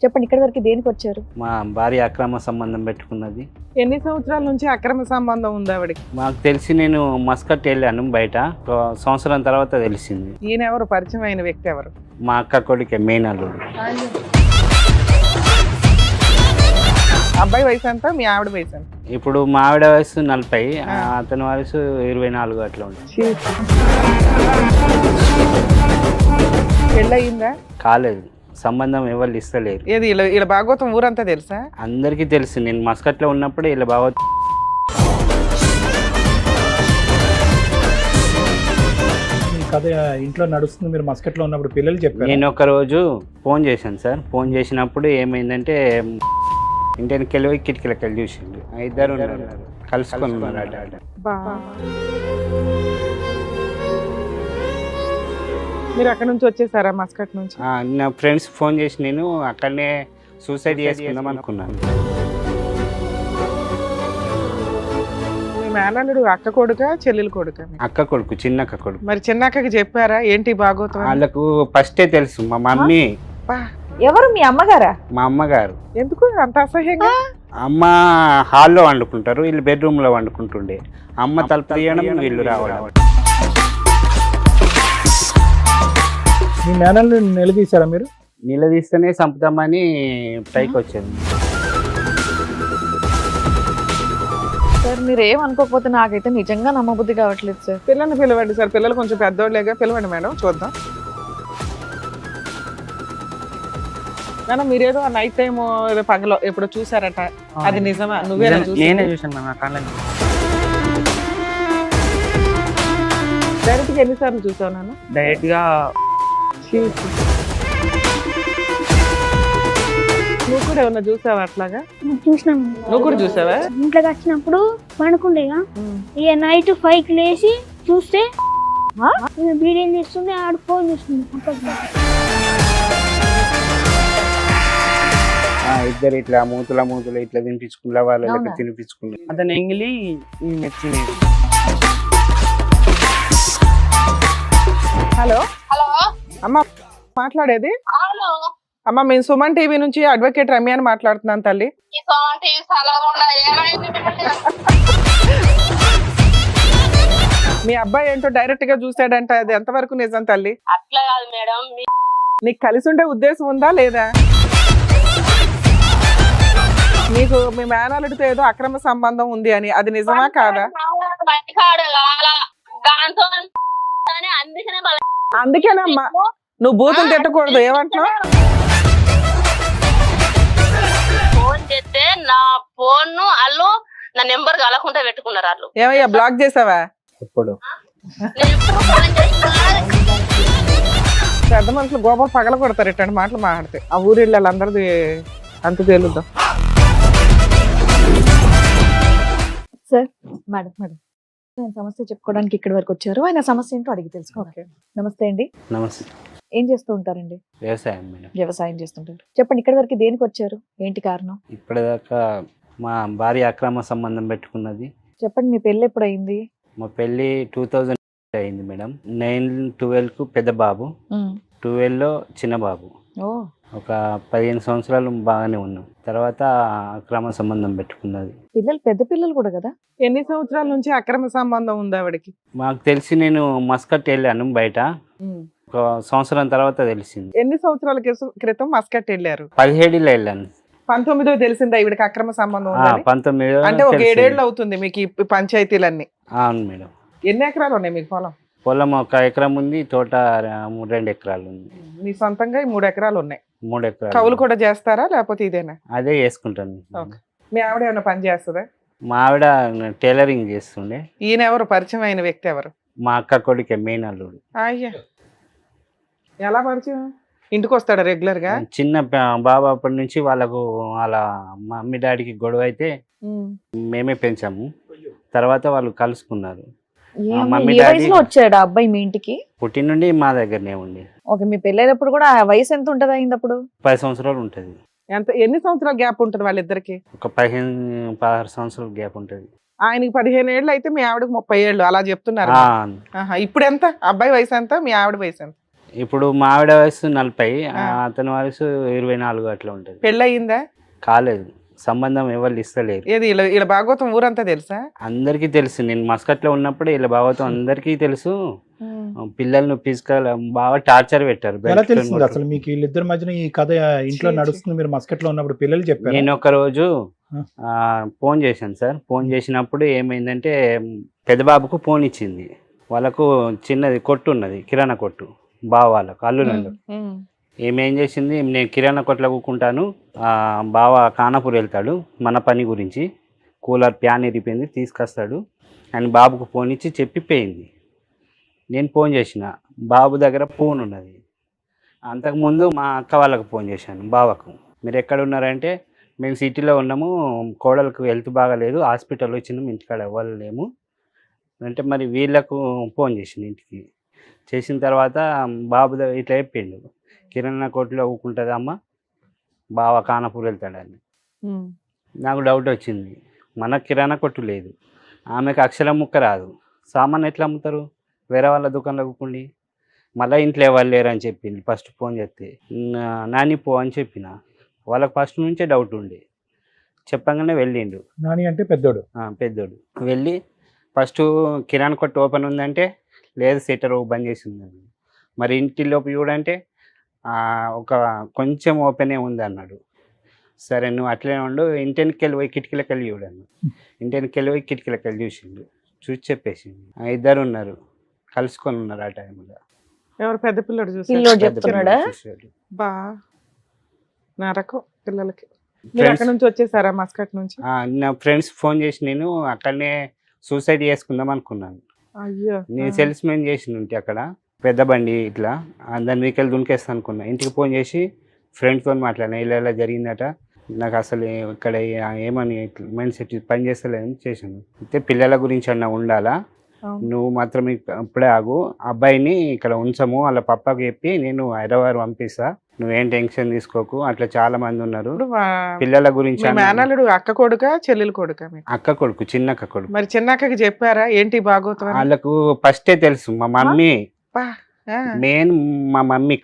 చెప్పండి, ఇక్కడి వరకు దేనికి వచ్చారు? మా భార్య అక్రమ సంబంధం పెట్టుకున్నది. ఎన్ని సంవత్సరాల నుంచి అక్రమ సంబంధం ఉంది ఆవిడకి? మాకు తెలిసి నేను మస్కట్ వెళ్ళాను బయట, ఒక సంవత్సరం తర్వాత తెలిసింది. ఈయన ఎవరు? పరిచయం అయిన వ్యక్తి ఎవరు? మా అక్క కొడుకే మెయిన్ అల్లుడు. అబ్బాయి వయసు ఎంత? మీ ఆవిడ వయసు ఎంత? ఇప్పుడు మా ఆవిడ వయసు 40, అతని వయసు 24 అట్లా ఉంటుంది. పెళ్ళయిందా? కాలేదు, సంబంధం ఎవరు ఇస్తలేరు. ఏది ఇలా భాగవతం ఊరంతా తెలుసా? అందరికీ తెలుసు. నేను మస్కట్లో ఉన్నప్పుడు ఇలా బాగా కథ ఇంట్లో నడుస్తుంది. మీరు మస్కట్లో ఉన్నప్పుడు పిల్లలు చెప్పారు. నేను ఒక రోజు ఫోన్ చేశాను సార్. ఫోన్ చేసినప్పుడు ఏమైందంటే ఇంటికి వెళ్ళి కిటికీలకి వెళ్ళి చూసిండు. ఇద్దరు కలుసుకున్నారు. మీరు అక్కడ నుంచి వచ్చేసారా? మస్కట్ నుంచి? నా ఫ్రెండ్స్ ఫోన్ చేసి నేను అక్కడనే సూసైడ్ చేసుకుందాం అనుకున్నాను. మీ మేనల్లుడు అక్క కొడుక చెల్లెలు కొడుక? అక్క కొడుకు, చిన్న అక్క కొడుకు. మరి చిన్న అక్కకి చెప్పారా ఏంటి భాగవతం? వాళ్ళకు ఫస్టే తెలుసు. మా మమ్మీ. ఎవరు? మీ అమ్మగారా? మా అమ్మగారు. ఎందుకు అంత అసహ్యంగా? అమ్మ హాల్లో వండుకుంటారు, వీళ్ళు బెడ్రూమ్ లో వండుకుంటుండే. అమ్మ తలుపు తీయడం, వీళ్ళు రావడం. మీ మేనల్ని నిలదీశారా మీరు? నిలదీస్తేనే చంపుతామని పైకి వచ్చింది. సార్ మీరు ఏమనుకోకపోతే నాకైతే నిజంగా నమ్మబుద్ధి కావట్లేదు సార్. పిల్లల్ని పిలవండి సార్. పిల్లలు కొంచెం పెద్దోళ్ళేగా, పిలవండి మేడం, చూద్దాం. మేడం మీరేదో నైట్ టైం ఏదో పగలో ఎప్పుడు చూసారట, అది నిజమా? నువ్వేనా? నేనే చూసాను మేడం. డైరెక్ట్ గా ఎన్నిసార్లు చూసావు నాన్న? డైరెక్ట్ గా నువ్వు కూడా ఏమన్నా చూసావా అట్లాగా? చూసినాం. నువ్వు కూడా చూసావా? ఇంట్లోకి వచ్చినప్పుడు పడుకుండేగా, ఇక నైట్ 5కి లేచి చూస్తే వీడియో చేస్తుంది, ఆడ ఫోన్ చూస్తుంది. ఇద్దరు ఇట్లా మూతుల ఇట్లా తినిపించుకున్నా, వాళ్ళకి తినిపించుకున్నా. అతను ఎంగిలి మెచ్చింది. హలో హలో అమ్మ మాట్లాడేది? హలో అమ్మ మేము సుమన్ టీవీ నుంచి అడ్వకేట్ రమ్య అని మాట్లాడుతున్నాను తల్లి. ఈ సోమన్ టీవీ సలహా ఏమైంది? మీ అబ్బాయి ఏంటో డైరెక్ట్ గా చూసాడంట, అది ఎంతవరకు నిజం తల్లి? అట్లా కాదు మేడం, నీకు కలిసి ఉండే ఉద్దేశం ఉందా లేదా? నీకు మీ మేనల్లుడితో ఏదో అక్రమ సంబంధం ఉంది అని, అది నిజమా కాదా? అందుకేనమ్మా నువ్వు బూతులు తిట్టకూడదు. ఏమంటున్నావు? ఫోన్ చేస్తే నా ఫోన్ వాళ్ళు నా నెంబర్ కలకుండా పెట్టుకున్నారు వాళ్ళు. ఏమయ్యా బ్లాక్ చేసావా? ఎప్పుడు పెద్ద మనుషులు గోపాలు పగల కొడతారు ఇట్లాంటి మాటలు మాట్లాడితే. ఆ ఊరి వాళ్ళందరిది అంత తేలుద్దాం. సార్ మేడం నేను సమస్య చెప్పుకోవడానికి ఇక్కడి వరకు వచ్చారు. ఆయన సమస్య ఏంటో అడిగి తెలుసుకోవాలి. నమస్తే అండి. నమస్తే. ఏం చేస్తూ ఉంటారండి? వ్యవసాయం మేడం. వ్యవసాయం చేస్తుంటారు. చెప్పండి, ఇక్కడి వరకు దేనికి వచ్చారు? ఏంటి కారణం? ఇప్పటిదాకా మా భార్య అక్రమ సంబంధం పెట్టుకున్నది. చెప్పండి, మీ పెళ్ళి ఎప్పుడు అయింది? మా పెళ్ళి 2000 అయింది మేడం. 9-12కు పెద్ద బాబు, 12లో చిన్న బాబు. ఒక 15 సంవత్సరాలు బాగానే ఉన్నాం. తర్వాత అక్రమ సంబంధం పెట్టుకున్నది. పిల్లలు పెద్ద పిల్లలు కూడా కదా? ఎన్ని సంవత్సరాల నుంచి అక్రమ సంబంధం ఉంది ఆవిడకి? మాకు తెలిసి నేను మస్కట్ వెళ్ళాను బయట, ఒక సంవత్సరం తర్వాత తెలిసింది. ఎన్ని సంవత్సరాల క్రితం మస్కట్ వెళ్ళారు? 17లో వెళ్ళాను. 19 తెలిసిందా ఈవిడకి అక్రమ సంబంధం ఉందని? 19 అంటే ఒక 7 ఏళ్ళు అవుతుంది మీకు ఈ పంచాయతీలన్నీ? అవును మేడం. ఎన్ని ఎకరాలు ఉన్నాయి మీకు పొలం? పొలం 1 ఎకరం ఉంది, తోట 2 ఎకరాలు ఉంది. మీ సొంతంగా 3 ఎకరాలు ఉన్నాయి. 3 ఎకరాలు. కౌలు కూడా చేస్తారా లేకపోతే ఇదేనా? అదే చేసుకుంటాను. మీ ఆవిడ ఏమైనా పని చేస్తుందా? మా ఆవిడ టైలరింగ్ చేస్తుండే. ఈయన ఎవరు? పరిచయం అయిన వ్యక్తి ఎవరు? మా అక్క కొడుకే మెయిన్ అల్లుడు. అయ్యా, ఎలా పరిచయం? ఇంటికి వస్తాడా రెగ్యులర్ గా? చిన్న బాబు అప్పటి నుంచి వాళ్ళకు వాళ్ళ మమ్మీ డాడీకి గొడవ అయితే మేమే పెంచాము. తర్వాత వాళ్ళు కలుసుకున్నారు. ఏ వయసులో వచ్చాడు ఆ అబ్బాయి మీ ఇంటికి? పుట్టి నుండి మా దగ్గరనే ఉండి. ఓకే, మీ పెళ్ళైనప్పుడు కూడా ఆ వయసు ఎంత ఉంటది అయింది అప్పుడు? 10 సంవత్సరాలు ఉంటది. ఎన్ని సంవత్సరాల గ్యాప్ ఉంటది వాళ్ళిద్దరికి? ఒక 15-16 సంవత్సరాల గ్యాప్ ఉంటది. ఆయనకి 15 ఏళ్ళు అయితే మీ ఆవిడకి 30 ఏళ్ళు అలా చెప్తున్నారు. ఇప్పుడు ఎంత? అబ్బాయి వయసు ఎంత? మీ ఆవిడ వయసు ఎంత? ఇప్పుడు మా ఆవిడ వయసు 40, ఆ. అతని వయసు 24 అట్లా ఉంటుంది. పెళ్ళి అయిందా? కాలేదు, సంబంధం ఎవరు ఇస్తలేరు. ఏది ఇలా భాగవతం ఊరంతా తెలుసా? అందరికీ తెలుసు, నేను మస్కట్లో ఉన్నప్పుడు ఇలా భాగవతం అందరికీ తెలుసు. పిల్లల్ని ఫిజికల్ బాగా టార్చర్ పెట్టారు. ఎలా తెలిసింది అసలు మీకు వీళ్ళిద్దరి మధ్యన ఈ కథ ఇంట్లో నడుస్తుంది? మీరు మస్కట్లో ఉన్నప్పుడు పిల్లలు చెప్పారు. నేను ఒక రోజు ఫోన్ చేశాను సార్. ఫోన్ చేసినప్పుడు ఏమైందంటే పెద్ద బాబుకు ఫోన్ ఇచ్చింది. వాళ్ళకు చిన్నది కొట్టు ఉన్నది, కిరాణా కొట్టు, బావ వాళ్ళకు అల్లునండు. ఏం చేసింది, నేను కిరాణా కొట్లో కూకుంటాను, బావ కానాపూర్ వెళ్తాడు మన పని గురించి, కూలర్ ప్యాన్ ఇరిపోయింది తీసుకొస్తాడు అని బాబుకు ఫోన్ ఇచ్చి చెప్పిపోయింది. నేను ఫోన్ చేసిన, బాబు దగ్గర ఫోన్ ఉన్నది. అంతకుముందు మా అక్క వాళ్ళకు ఫోన్ చేశాను, బావకు, మీరు ఎక్కడ ఉన్నారంటే మేము సిటీలో ఉన్నాము, కోడలకు హెల్త్ బాగాలేదు, హాస్పిటల్ వచ్చినాము, ఇంటికాడ ఇవ్వలేము అంటే, మరి వీళ్ళకు ఫోన్ చేసింది ఇంటికి. చేసిన తర్వాత బాబు ఇట్లా చెప్పిండు, కిరాణా కొట్లో ఊకుంటుంది అమ్మ, బావ కానాపూర్ వెళ్తాడని. నాకు డౌట్ వచ్చింది, మనకు కిరాణా కొట్టు లేదు, ఆమెకు అక్షరం ముక్క రాదు, సామాన్ ఎట్లా అమ్ముతారు వేరే వాళ్ళ దుకాణంలో కూకుండి, మళ్ళీ ఇంట్లో ఎవరు లేరు అని చెప్పింది. ఫస్ట్ ఫోన్ చేస్తే నాని పో అని చెప్పిన. వాళ్ళకి ఫస్ట్ నుంచే డౌట్ ఉండే, చెప్పగానే వెళ్ళిండు. నాని అంటే పెద్దోడు? పెద్దోడు. వెళ్ళి ఫస్ట్ కిరాణా కొట్టు ఓపెన్ ఉందంటే లేదు, సెటర్ బంద్ చేసి ఉందండి. మరి ఇంటిలోపు చూడంటే ఒక కొంచెం ఓపెనే ఉంది అన్నాడు. సరే నువ్వు అట్లే ఉండు, ఇంటికి వెళ్ళి పోయి కిటికీలకు వెళ్ళి చూడను. ఇంటికి వెళ్ళి పోయి కిటికీలకు వెళ్ళి చూసిండు, చూసి చెప్పేసిండు. ఇద్దరు ఉన్నారు, కలుసుకొని ఉన్నారు ఆ టైంలో. ఎవరు? పెద్ద పిల్లడు చూసి పిల్లోడు చెప్తున్నాడా? బా నరకం పిల్లలకి. మీరు అక్కడ నుంచి వచ్చేసారా మస్కట్ నుంచి? నా ఫ్రెండ్స్ ఫోన్ చేసి నేను అక్కడనే సూసైడ్ చేసుకుందాం అనుకున్నాను. అయ్యో, నేను సేల్స్ మెన్ చేసిన ఉంటే అక్కడ పెద్ద బండి ఇట్లా దాని మీకెళ్ళి దునికేస్తా అనుకున్నా. ఇంటికి ఫోన్ చేసి ఫ్రెండ్తో మాట్లాడినా, ఇలా జరిగిందట, నాకు అసలు ఇక్కడ ఏమని మైండ్ సెట్ పని చేస్తలేదని చేశాను. అయితే పిల్లల గురించి అన్న ఉండాలా, నువ్వు మాత్రం ఇప్పుడే ఆగు, అబ్బాయిని ఇక్కడ ఉంచము, వాళ్ళ పప్పకి చెప్పి నేను హైదరాబాద్ పంపిస్తా, నువ్వేం టెన్షన్ తీసుకోకు, అట్లా చాలా మంది ఉన్నారు పిల్లల గురించి. మేనల్లుడు అక్క కొడుక చెల్లెలు కొడుక? అక్క కొడుకు, చిన్న అక్క కొడుకు. మరి చిన్న అక్కకి చెప్పారా ఏంటి భాగవతం? వాళ్ళకు ఫస్టే తెలుసు, మా మమ్మీ మెయిన్, మా మమ్మీ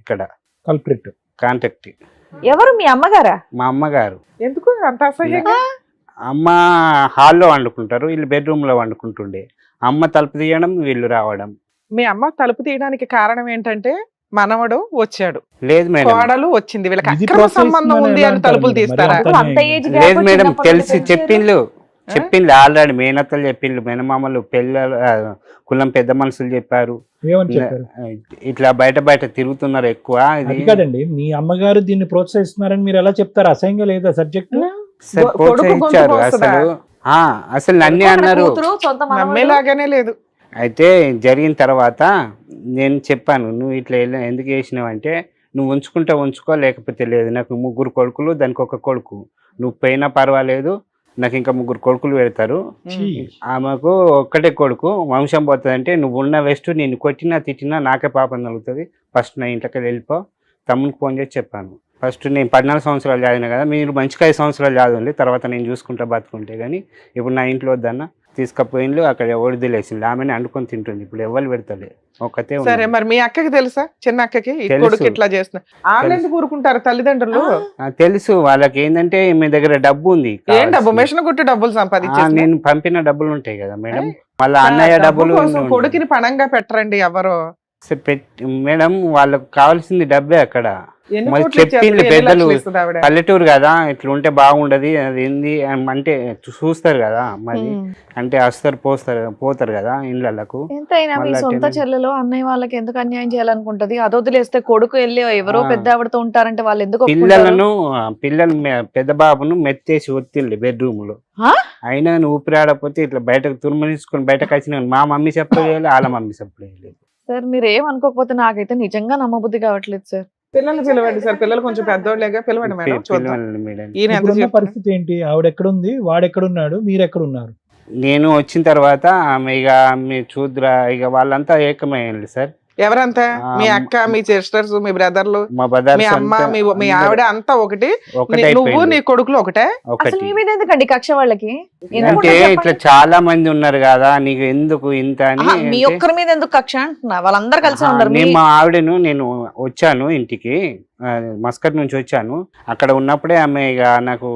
ఇక్కడ కల్ప్రిట్ కాంటాక్ట్. ఎవరు? మీ అమ్మగారా? మా అమ్మగారు. ఎందుకు అంత అసహ్యంగా? అమ్మ హాల్లో వండుకుంటారు, వీళ్ళు బెడ్రూమ్లో వండుకుంటుండే. అమ్మ తలుపు తీయడం, వీళ్ళు రావడం. మీ అమ్మ తలుపు తీయడానికి కారణం ఏంటంటే మనవడు వచ్చాడు, లేదు మేడం, కోడలు వచ్చింది, వీళ్ళకి ఇది అక్రమ process సంబంధం అని ఉంది ఎలా అని అంటారు తలుపులు మరి? తీస్తారా? మరి అంత ఏజ్ గ్యాప్ లేదు మేడం, చిన్నప్పటి తెలిసి నుంచి చెప్పిండ్రు ఆల్రెడీ, మేనత్తలు చెప్పిండ్రు, మేనమామలు, పిల్లలు, కులం పెద్ద మనుషులు చెప్పారు. ఏమని చెప్పారు? ఇట్లా బయట తిరుగుతున్నారు ఎక్కువ. అది కాదండి, మీ అమ్మగారు దీన్ని ప్రోత్సహిస్తున్నారని మీరు ఎలా చెప్తారు? అసహ్యంగా లేదా సబ్జెక్ట్? ప్రోత్సహించారు అసలు. అసలు నన్నే అన్నారు, కూతురు, సొంత మనవడు. నమ్మేలాగానే లేదు. అయితే జరిగిన తర్వాత నేను చెప్పాను, నువ్వు ఇట్లా ఎందుకు చేసినావు అంటే, నువ్వు ఉంచుకో, లేకపోతే లేదు, నాకు 3 కొడుకులు, దానికి 1 కొడుకు, నువ్వు పోయినా పర్వాలేదు, నాకు ఇంకా 3 కొడుకులు పెడతారు, ఆమెకు ఒక్కటే కొడుకు, వంశం పోతుంది అంటే, నువ్వు ఉన్న వేస్ట్, నేను కొట్టినా తిట్టినా నాకే పాపం కలుగుతుంది, ఫస్ట్ నా ఇంట్లోకి వెళ్ళిపో. తమ్మునికి ఫోన్ చేసి చెప్పాను, ఫస్ట్ నేను 14 సంవత్సరాలు చదివినా కదా, మీరు మంచిగా 5 సంవత్సరాలు చదవండి, తర్వాత నేను చూసుకుంటా బతుకుంటే, కానీ ఇప్పుడు నా ఇంట్లో వద్దన్న తీసుకపోయిండ్రు, అక్కడ వడిదిలేసింది, ఆమెను అండుకొని తింటుంది, ఇప్పుడు ఎవరు పెడతలే, ఒక్కతే ఉంది. సరే, మరి మీ అక్కకి తెలుసా? చిన్న అక్కకి ఈ తెలుసు. కొడుకు ఇట్లా చేస్తున్నా వాళ్ళు ఎందుకు ఊరుకుంటారు తల్లిదండ్రులు? తెలుసు వాళ్ళకి, ఏంటంటే మీ దగ్గర డబ్బు ఉంది, ఏం డబ్బు? మిషన్ కుట్టి డబ్బులు సంపాదించారు. నేను పంపిన డబ్బులు ఉంటాయి కదా మేడం, వాళ్ళ అన్నయ్య డబ్బులు కొడుకుని పణంగా పెట్టరండి ఎవరు. మేడం, వాళ్ళకి కావాల్సింది డబ్బే అక్కడ. ఎన్ని మరి కోట్లు చెప్పింది ఇచ్చేస్తారు? ఎన్ని పెద్దలు, లక్షలు ఇస్తుంది ఆవిడ? పల్లెటూరు కదా, ఇట్లా ఉంటే బాగుండదు, అది ఏంది అంటే చూస్తారు కదా, మరి అంటే వస్తారు పోతారు కదా ఇళ్ళకు. ఎంతైనా మీ మళ్ళా సొంత చెల్లెలు అన్నయ్య వాళ్ళకి ఎందుకు అన్యాయం చేయాలనుకుంటది? అది వదిలేస్తే కొడుకు వెళ్ళి ఎవరో పెద్ద ఆవిడతో ఉంటారంటే వాళ్ళు ఎందుకు ఒప్పుకుంటారు? పిల్లలు పెద్ద బాబును మెత్తేసి ఒత్తిండి బెడ్రూమ్ లో, అయినా నువ్వు ఊపిరాడపోతే ఇట్లా బయటకు తుర్మనిసుకొని బయటకు వచ్చిన మా మమ్మీ చెప్పలేదు, వాళ్ళ మమ్మీ చెప్పలేదు. సార్ మీరు ఏం అనుకోకపోతే నాకైతే నిజంగా నమ్మబుద్ధి కావట్లేదు సార్. పిల్లల్ని పిలవండి సార్, పిల్లలు కొంచెం పెద్దోళ్ళేగా, పిలవండి మేడం, చూద్దాం మేడం. ఈయన ఎంత ఇప్పుడున్న చెప్పినా. పరిస్థితి ఏంటి? ఆవిడ ఎక్కడుంది, వాడు ఎక్కడున్నాడు, మీరు ఎక్కడున్నారు? నేను వచ్చిన తర్వాత ఆమె ఇక మీరు చూద్దురా, ఇక వాళ్ళంతా ఏకమయ్యారు సార్. ఎవరంతా మీ ఆ, అక్క మీ సిస్టర్స్ మీ బ్రదర్లు మా బ్రదర్స్ మీ అమ్మ మీ ఆవిడ అంతా ఒకటి ఒకటే నువ్వు నీ కొడుకులు ఒకటే అసలు ఒకటి మీ మీద ఎందుకండి కక్ష వాళ్ళకి ఎందుకు అంటే ఉంటుంది ఇట్లా చెప్పండి? చాలా మంది ఉన్నారు కదా నీకు ఎందుకు ఇంత అని ఆహా, మీ అంటే, ఒక్కరి మీద ఎందుకు కక్ష అంటున్నా వాళ్ళందరూ కలిసి ఉండరు నేను మా ఆవిడను నేను వచ్చాను ఇంటికి మస్కట్ నుంచి వచ్చాను. అక్కడ ఉన్నప్పుడే ఆమె ఇక నాకు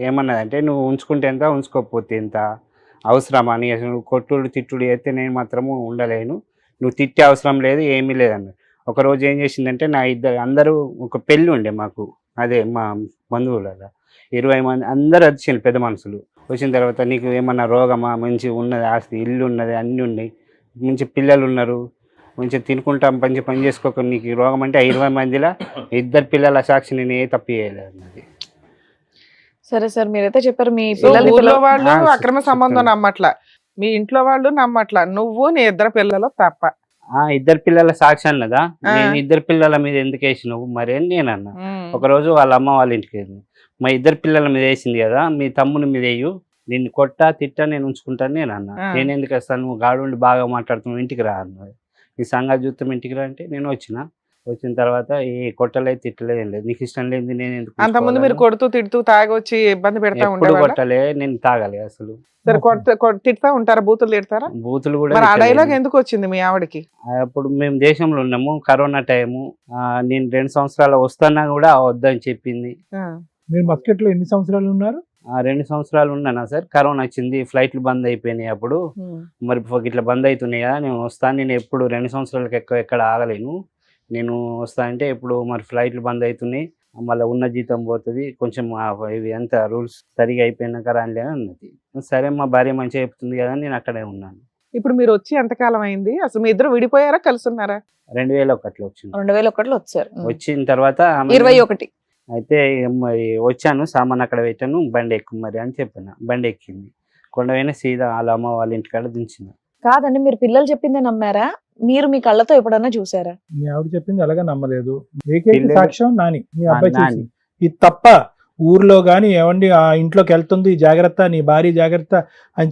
ఏమన్నదంటే నువ్వు ఉంచుకుంటే ఎంత ఉంచుకోకపోతే ఎంత అవసరమా అని అసలు నువ్వు కొట్టుడు తిట్టుడు అయితే నేను మాత్రము ఉండలేను, నువ్వు తిట్టే అవసరం లేదు ఏమీ లేదన్న. ఒకరోజు ఏం చేసిందంటే నా అందరూ ఒక పెళ్ళి ఉండే మాకు, అదే మా బంధువులలో 20 మంది అందరూ వచ్చింది పెద్ద మనుషులు. వచ్చిన తర్వాత నీకు ఏమన్నా రోగమా, మంచి ఉన్నది ఆస్తి ఇల్లు ఉన్నది అన్నీ ఉన్నాయి, మంచి పిల్లలు ఉన్నారు, మంచిగా తినుకుంటాం మంచి పని చేసుకోక నీకు రోగం అంటే 20 మందిలో 2 పిల్లల సాక్షి నేను ఏ తప్పు చేయలేదు అన్నది. సరే సార్ మీరైతే చెప్పారు మీ సో పిల్లల్ని ఊర్లో వాళ్ళు ఆ, అక్రమ సంబంధం చెప్తాను. నమ్మట్లా, మీ ఇంట్లో వాళ్ళు నమ్మట్లా, నువ్వు నీ 2 పిల్లలు తప్ప. 2 పిల్లల సాక్షి అన్నదా, ఆ. నేను 2 పిల్లల మీద ఎందుకు వేసినావు మరి అని నేను అన్నా. ఉమ్. ఒకరోజు వాళ్ళ అమ్మ వాళ్ళ ఇంటికి వెళ్ళింది, మా 2 పిల్లల మీద వేసింది కదా మీ తమ్ముని మీద వేయు, నిన్ను కొట్టా తిట్టా నేను ఉంచుకుంటాను నేను అన్నా. ఆ. నేను ఎందుకు వస్తాను, నువ్వు గాడుండి బాగా మాట్లాడుతున్నావు ఇంటికి రా అన్నది. ఈ సంగతి చూస్తాం ఇంటికి రా అంటే నేను వచ్చిన తర్వాత ఏ కొట్టలేదు తిట్టలేదు ఏం లేదు, నీకు ఇష్టం లేదు నేను ఎందుకు అంతకుముందు మీరు ఉంచుకోవాలని. కొడుతూ తిడుతూ తాగొచ్చి ఇబ్బంది పెడతా ఎప్పుడు ఉండేవాళ్ళ? కొట్టలే, నేను తాగలే అసలు, సరే తిడతా ఉంటారా, బూతులు తిడతారా? బూతులు కూడా మరి ఆ తిట్టలేదు. డైలాగ్ ఎందుకు వచ్చింది మీ ఆవిడకి? అప్పుడు మేము దేశంలో ఉన్నాము, కరోనా టైము, నేను 2 సంవత్సరాలు వస్తున్నా కూడా వద్దని చెప్పింది. ఆ. మీరు మస్కెట్ లో ఎన్ని సంవత్సరాలు ఉన్నారు? 2 సంవత్సరాలు ఉన్నానా సార్, కరోనా వచ్చింది, ఫ్లైట్లు బంద్ అయిపోయినాయి అప్పుడు. మరి ఇట్లా బంద్ అవుతున్నాయి కదా నేను వస్తాను, నేను ఎప్పుడు 2 సంవత్సరాలకు ఎక్కడ ఆగలేను, నేను వస్తా అంటే ఇప్పుడు మరి ఫ్లైట్లు బంద్ అవుతున్నాయి, మళ్ళీ ఉన్న జీతం పోతుంది, కొంచెం ఇవి అంతా రూల్స్ సరిగా అయిపోయినాక రానిలే అన్నది. సరే మా భార్య మంచిగా చెప్తుంది కదా అని నేను అక్కడే ఉన్నాను. ఇప్పుడు మీరు వచ్చి ఎంతకాలం అయింది? అసలు మీ ఇద్దరు విడిపోయారా కలిసి ఉన్నారా? 2001లో వచ్చింది. 2001లో వచ్చారు వచ్చిన తర్వాత ఆమె 21 అయితే మరి వచ్చాను, సామాన్ అక్కడ పెట్టాను, బండి ఎక్కు మరి అని చెప్పాను. బండి ఎక్కింది, కొండవైన సీదా వాళ్ళ అమ్మ వాళ్ళ ఇంటికాడ దించిన. కాదండి మీరు పిల్లలు చెప్పిందే నమ్మారా, మీరు మీ కళ్ళతో ఎప్పుడన్నా చూసారా? మీ ఆవిడ చెప్పింది అలాగే నమ్మలేదు. ఏకైక పిల్లలు- సాక్ష్యం నాని, మీ అబ్బాయి నాని. చేసింది. ఇది తప్ప ఊర్లో గాని ఏమండి ఆ ఇంట్లోకి వెళ్తుంది జాగ్రత్త, నీ భార్య జాగ్రత్త అని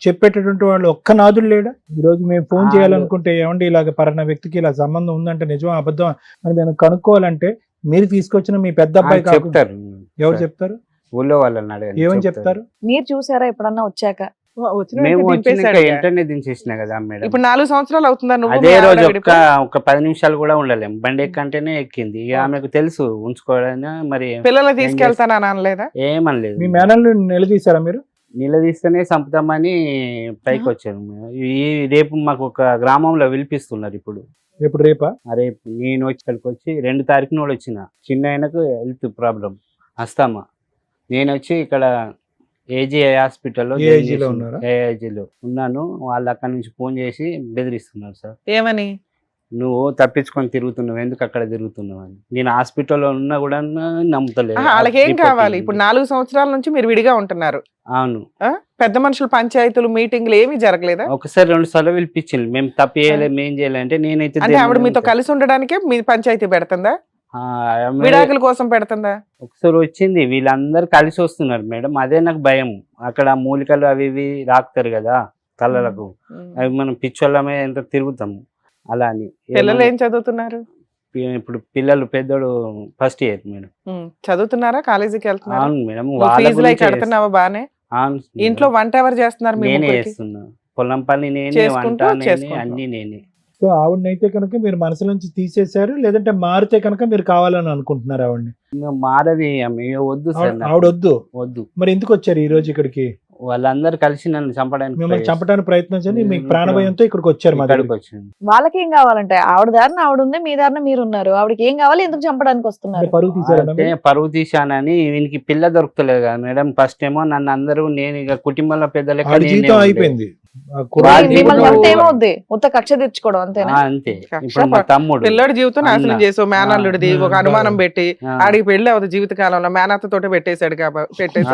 చెప్పేటటువంటి వాళ్ళు ఒక్క నాదులు లేడా? ఈ రోజు మేము ఫోన్ ఆ, చేయాలనుకుంటే ఏమండి ఇలాగ పలానా వ్యక్తికి ఇలా సంబంధం ఉందంటే నిజం అబద్ధం అని మేము కనుక్కోవాలంటే మీరు తీసుకొచ్చిన మీ పెద్ద అబ్బాయి కాకుండా చెప్తారు, ఎవరు చెప్తారు? ఊళ్ళో వాళ్ళని అడగండి, ఏమని చెప్తారు. చెప్తారు? మీరు చూసారా ఎప్పుడన్నా వచ్చాక? వచ్చిన మేము వెంటనే వచ్చినాక దింపేశాడు ఇక. వెంటనే దించేసిన కదా మేడం. ఇప్పుడు 4 సంవత్సరాలు అవుతుందా నువ్వు అదే మీ ఆవిడ రోజు విడిపోయి? ఒక 10 నిమిషాలు కూడా ఉండలేము, బండి ఎక్కంటేనే ఎక్కింది. ఇక ఆమెకు తెలుసు ఉంచుకోవాలని, మరి పిల్లల్ని తీసుకెళ్తానని అనలేదా? ఏమనలేదు. మీ మేనల్ని నిలదీశారా మీరు? నిలదీస్తేనే చంపుతామని పైకి వచ్చాను. ఈ రేపు మాకు ఒక గ్రామంలో పిలిపిస్తున్నారు ఇప్పుడు. ఎప్పుడు రేపా? రేపు నేను ఇక్కడికి వచ్చి 2 తారీఖున కూడా వచ్చిన. చిన్న ఆయనకు హెల్త్ ప్రాబ్లం అస్తామా, నేను వచ్చి ఇక్కడ ఏజీ హాస్పిటల్లో ఏ ఏజీలో ఉన్నారా? ఏజీలో ఉన్నాను. వాళ్ళు అక్కడ నుంచి ఫోన్ చేసి బెదిరిస్తున్నారు సార్, ఏమని? నువ్వు తప్పించుకొని తిరుగుతున్నావు, ఎందుకు అక్కడ తిరుగుతున్నావు అని. నేను హాస్పిటల్లో ఉన్నా కూడా నమ్ముతలేదు. వాళ్ళకి ఏం రిపోర్ట్ కావాలి? ఉంది. ఇప్పుడు 4 సంవత్సరాల నుంచి మీరు విడిగా ఉంటున్నారు. అవును, పెద్ద మనుషులు పంచాయతీలు మీటింగ్లు ఏమీ జరగలేదా? ఒకసారి 2 సార్లు పిలిపించింది. మేము తప్పు చేయలేదు, ఏం చేయాలి అంటే నేనైతే అంటే ఆవిడ మీతో కలిసి ఉండడానికే మీ పంచాయతీ పెడుతుందా, ఆమె విడాకుల కోసం పెడుతుందా? ఒకసారి వచ్చింది, వీళ్ళందరూ కలిసి వస్తున్నారు మేడం, అదే నాకు భయం. అక్కడ మూలికలు అవి ఇవి రాకుతారు కదా తలలకు, అవి మనం పిచ్చోళ్ళమే ఎంత తిరుగుతాము అలా అని. పిల్లలు ఏం చదువుతున్నారు? ఇప్పుడు పిల్లలు పెద్దోడు ఫస్ట్ ఇయర్ మేడం. చదువుతున్నారా, కాలేజీకి వెళ్తున్నారా? అవును మేడం, నువ్వు వాళ్ళ ఫీజులు అవి గురించే కడుతున్నావా బానే? అవును మేడం. ఇంట్లో వంట ఎవరు చేస్తున్నారు? మీ నేనే ముగ్గురికి? చేస్తున్నా, పొలం పని నేనే, చేసుకుంటూ వంట నేనే, చేసుకుంటున్నావు. అన్ని నేనే. సో ఆవిడనైతే కనుక మీరు మనసు నుంచి తీసేశారు, లేదంటే మారితే కనుక మీరు కావాలని అనుకుంటున్నారు ఆవిడని? ఇంకా మారది ఆమె, వద్దు సార్ నాకు. ఆవిడ వద్దు. వద్దు, మరి ఎందుకు వచ్చారు ఈ రోజు ఇక్కడికి? వాళ్ళందరూ కలిసి నన్ను చంపడానికి మిమ్మల్ని try చంపడానికి ప్రయత్నించండి, మీకు నేను ప్రాణభయంతో ఇక్కడికి వచ్చారు మా ఇక్కడికి దగ్గరికి. వచ్చాను. వాళ్ళకి ఏం కావాలంటే ఆవిడ దారిన ఆవిడ ఉంది, మీ దారిన మీరు ఉన్నారు. ఆవిడకి ఏం కావాలి, ఎందుకు చంపడానికి అంటే వస్తున్నారు? పరుగు తీశారన్నా అయితే మీరు? పరువు తీశానని వీనికి పిల్ల దొరుకుతలేదు కదా మేడం. ఫస్ట్ ఏమో నన్ను అందరూ, నేను ఇక కుటుంబంలో పెద్ద లెక్క ఆవిడ నేనే జీవితం ఉండే. అయిపోయింది. ఆ వాళ్ళ కుర్రాడి మిమ్మల్ని జీవితం- చంపితే ఏమవుద్ది? ఉత్త కక్ష తీర్చుకోవడం అంతేనా? అంతే. కక్ష ఇప్పుడు మా తమ్ముడు పిల్లడి జీవితం నాశనం అన్న. చేసావు, మేనల్లుడిది ఒక అనుమానం పెట్టి ఆ, ఆడికి పెళ్లి అవుతుంది జీవిత కాలంలో మేనత్త తోటే పెట్టేసావు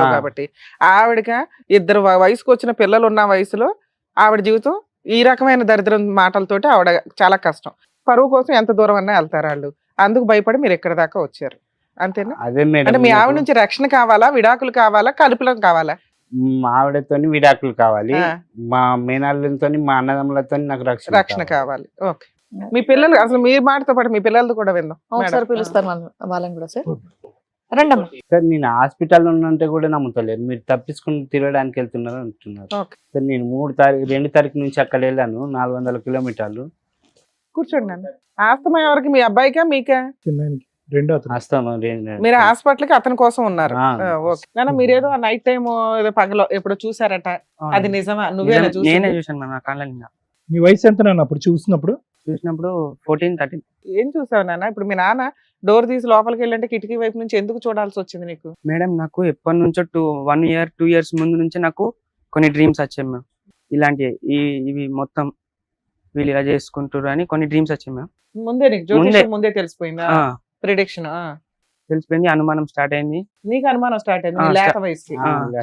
ఆ. కాబట్టి ఆవిడక 2 వయసుకు వచ్చిన పిల్లలు ఉన్న వయసులో ఆవిడ జీవితం ఈ రకమైన దరిద్రం మాటలతోటి ఆవిడ చాలా కష్టం. పరువు కోసం ఎంత దూరం అన్నా వెళ్తారు వాళ్ళు, అందుకు భయపడి మీరు ఎక్కడి దాకా వచ్చారు అంతేనా? అదే మేడం, అంటే మీ ఆవిడ నాకు నుంచి రక్షణ కావాలా, విడాకులు కావాలా, కలుపులం కావాలా? మా ఆవిడతోని విడాకులు కావాలి, ఆ, మా మేనల్లతో మా అన్నదమ్ములతో నాకు రక్షణ రక్షణ కావాలి. కావాలి. ఓకే. మీ పిల్లలు అసలు మీ మాటతో పాటు మీ పిల్లలతో కూడా విందాం ఒకసారి మేడం. పిలుస్తారు వాళ్ళని కూడా సార్. రండమ్మా. సార్ నేను హాస్పిటల్లో ఉన్నంటే కూడా నమ్ముతలేరు, మీరు తప్పించుకుని తిరగడానికి వెళ్తున్నారు అంటున్నారు. ఓకే. సార్ నేను 2 తారీఖు నుంచి అక్కడ వెళ్ళాను, 400 కిలోమీటర్లు. కూర్చోండి నాన్న. ఆస్తమా ఎవరికి, మీ అబ్బాయికా మీకా? చిన్నానికి రెండో అతను. వస్తాను మీరు హాస్పిటల్ కి అతని కోసం ఉన్నారు. ఆ. ఓకే నాన్న, మీరేదో నైట్ టైం ఏదో పగలో ఎప్పుడు చూసారట, అది నిజమా? నువ్వేనా నేనే చూసింది? చూసాను మ్యామ్ నా కళ్ళ నిండా. నీ వయసు ఎంత నాన్న అప్పుడు చూసినప్పుడు? చూసినప్పుడు 14-13. ఏం చూసావు నాన్న? ఇప్పుడు మీ నాన్న డోర్ తీసి లోపలికి వెళ్ళంటే కిటికీ వైపు నుంచి ఎందుకు చూడాల్సి వచ్చింది నీకు? మేడం నాకు ఎప్పటి నుంచో 1 year 2 years ముందు నుంచి నాకు కొన్ని డ్రీమ్స్ వచ్చాయి మ్యామ్. ఇలాంటి ఇవి మొత్తం వీళ్ళు ఇలా చేసుకుంటారు అని కొన్ని డ్రీమ్స్ వచ్చాయి మ్యామ్. ముందే నీకు జ్యోతిష్యం ముందే తెలిసిపోయిందా? ఆ, ప్రిడిక్షన్ తెలిసిపోయింది, అనుమానం స్టార్ట్ అయింది. నీకు అనుమానం స్టార్ట్ అయింది ఆ, నీ లేత వయసుకి.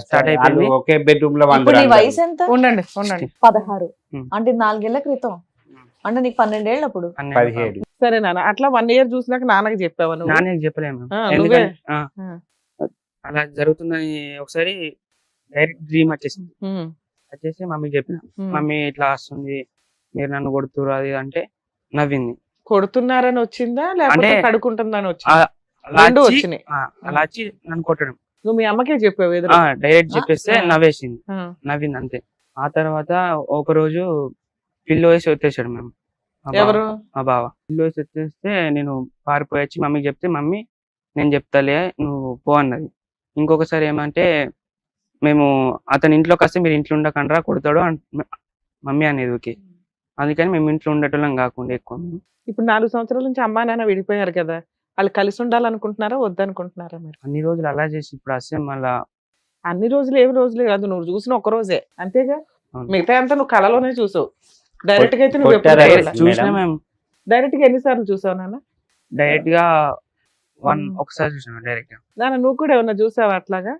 స్టార్ట్ అయిపోయింది. ఒకే బెడ్రూమ్ లో ఇప్పుడు నీ వయసు ఎంత? ఉండండి 16. ఉమ్. అంటే 4 ఏళ్ల క్రితం. అంటే నీకు 12 ఏళ్ళు అప్పుడు. 17. సరే నాన్న, అట్లా 1 year చూసినాక నాన్నకి చెప్పావా నువ్వు? నాన్నకి చెప్పలేము ఆ, ఎందుకంటే నువ్వే. అలా జరుగుతుందని ఒకసారి డైరెక్ట్ డ్రీమ్ వచ్చేసింది. ఉమ్, వచ్చేసి మమ్మీకి చెప్పిన, ఉమ్. మమ్మీ ఇట్లా వస్తుంది, మీరు నన్ను కొడుతురు అది అంటే నవ్వింది. కొడుతున్నారని వచ్చిందా లేకపోతే అంటే- కడుకుంటుందని ఆ, వచ్చిందా? అలా రెండు వచ్చి- వచ్చినాయి. ఆ, అలా వచ్చి నన్ను కొట్టడం. నువ్వు మీ అమ్మకే చెప్పావు ఎదురు. డైరెక్ట్ చెప్పేస్తే ఆ. నవ్వేసింది, ఆ, నవ్వింది అంతే. ఆ తర్వాత ఒక రోజు పిల్లో వేసి వచ్చేసాడు మేము. ఎవరు? మా బావ పిల్లో వేసి వచ్చేస్తే నేను పారిపోయి వచ్చి మమ్మీకి చెప్తే, మమ్మీ నేను చెప్తాలే నువ్వు పో అన్నది. ఇంకొకసారి ఏమంటే, మేము అతని ఇంట్లోకి వస్తే మీరు ఇంట్లో ఉండకండ్రా కొడతాడు మమ్మీ అనేది. ఓకే, అందుకని మేము ఇంట్లో ఉండేటోళ్ళం కాకుండా ఎక్కువ మేము. ఇప్పుడు 4 సంవత్సరాల నుంచి అమ్మా నాన్న విడిపోయారు కదా, వాళ్ళు కలిసి ఉండాలనుకుంటున్నారా వద్దనుకుంటున్నారా మీరు? అన్ని రోజులు అలా చేసి ఇప్పుడు వస్తే మళ్ళా అన్ని రోజులు ఏమి రోజులే కాదు, నువ్వు చూసిన ఒక రోజే అంతేగా. అవును. మిగతా అంతా నువ్వు కళలోనే చూసావు. డైరెక్ట్ గా అయితే నువ్వు ఎప్పుడు కొట్టారా? చూడలే. చూసినా మేడం. మేము డైరెక్ట్ గా ఎన్నిసార్లు చూసావు నాన్న? డైరెక్ట్ గా ఒకసారి చూసాము డైరెక్ట్ గా. నాన్న నువ్వు కూడా ఏమన్నా చూసావా అట్లాగా?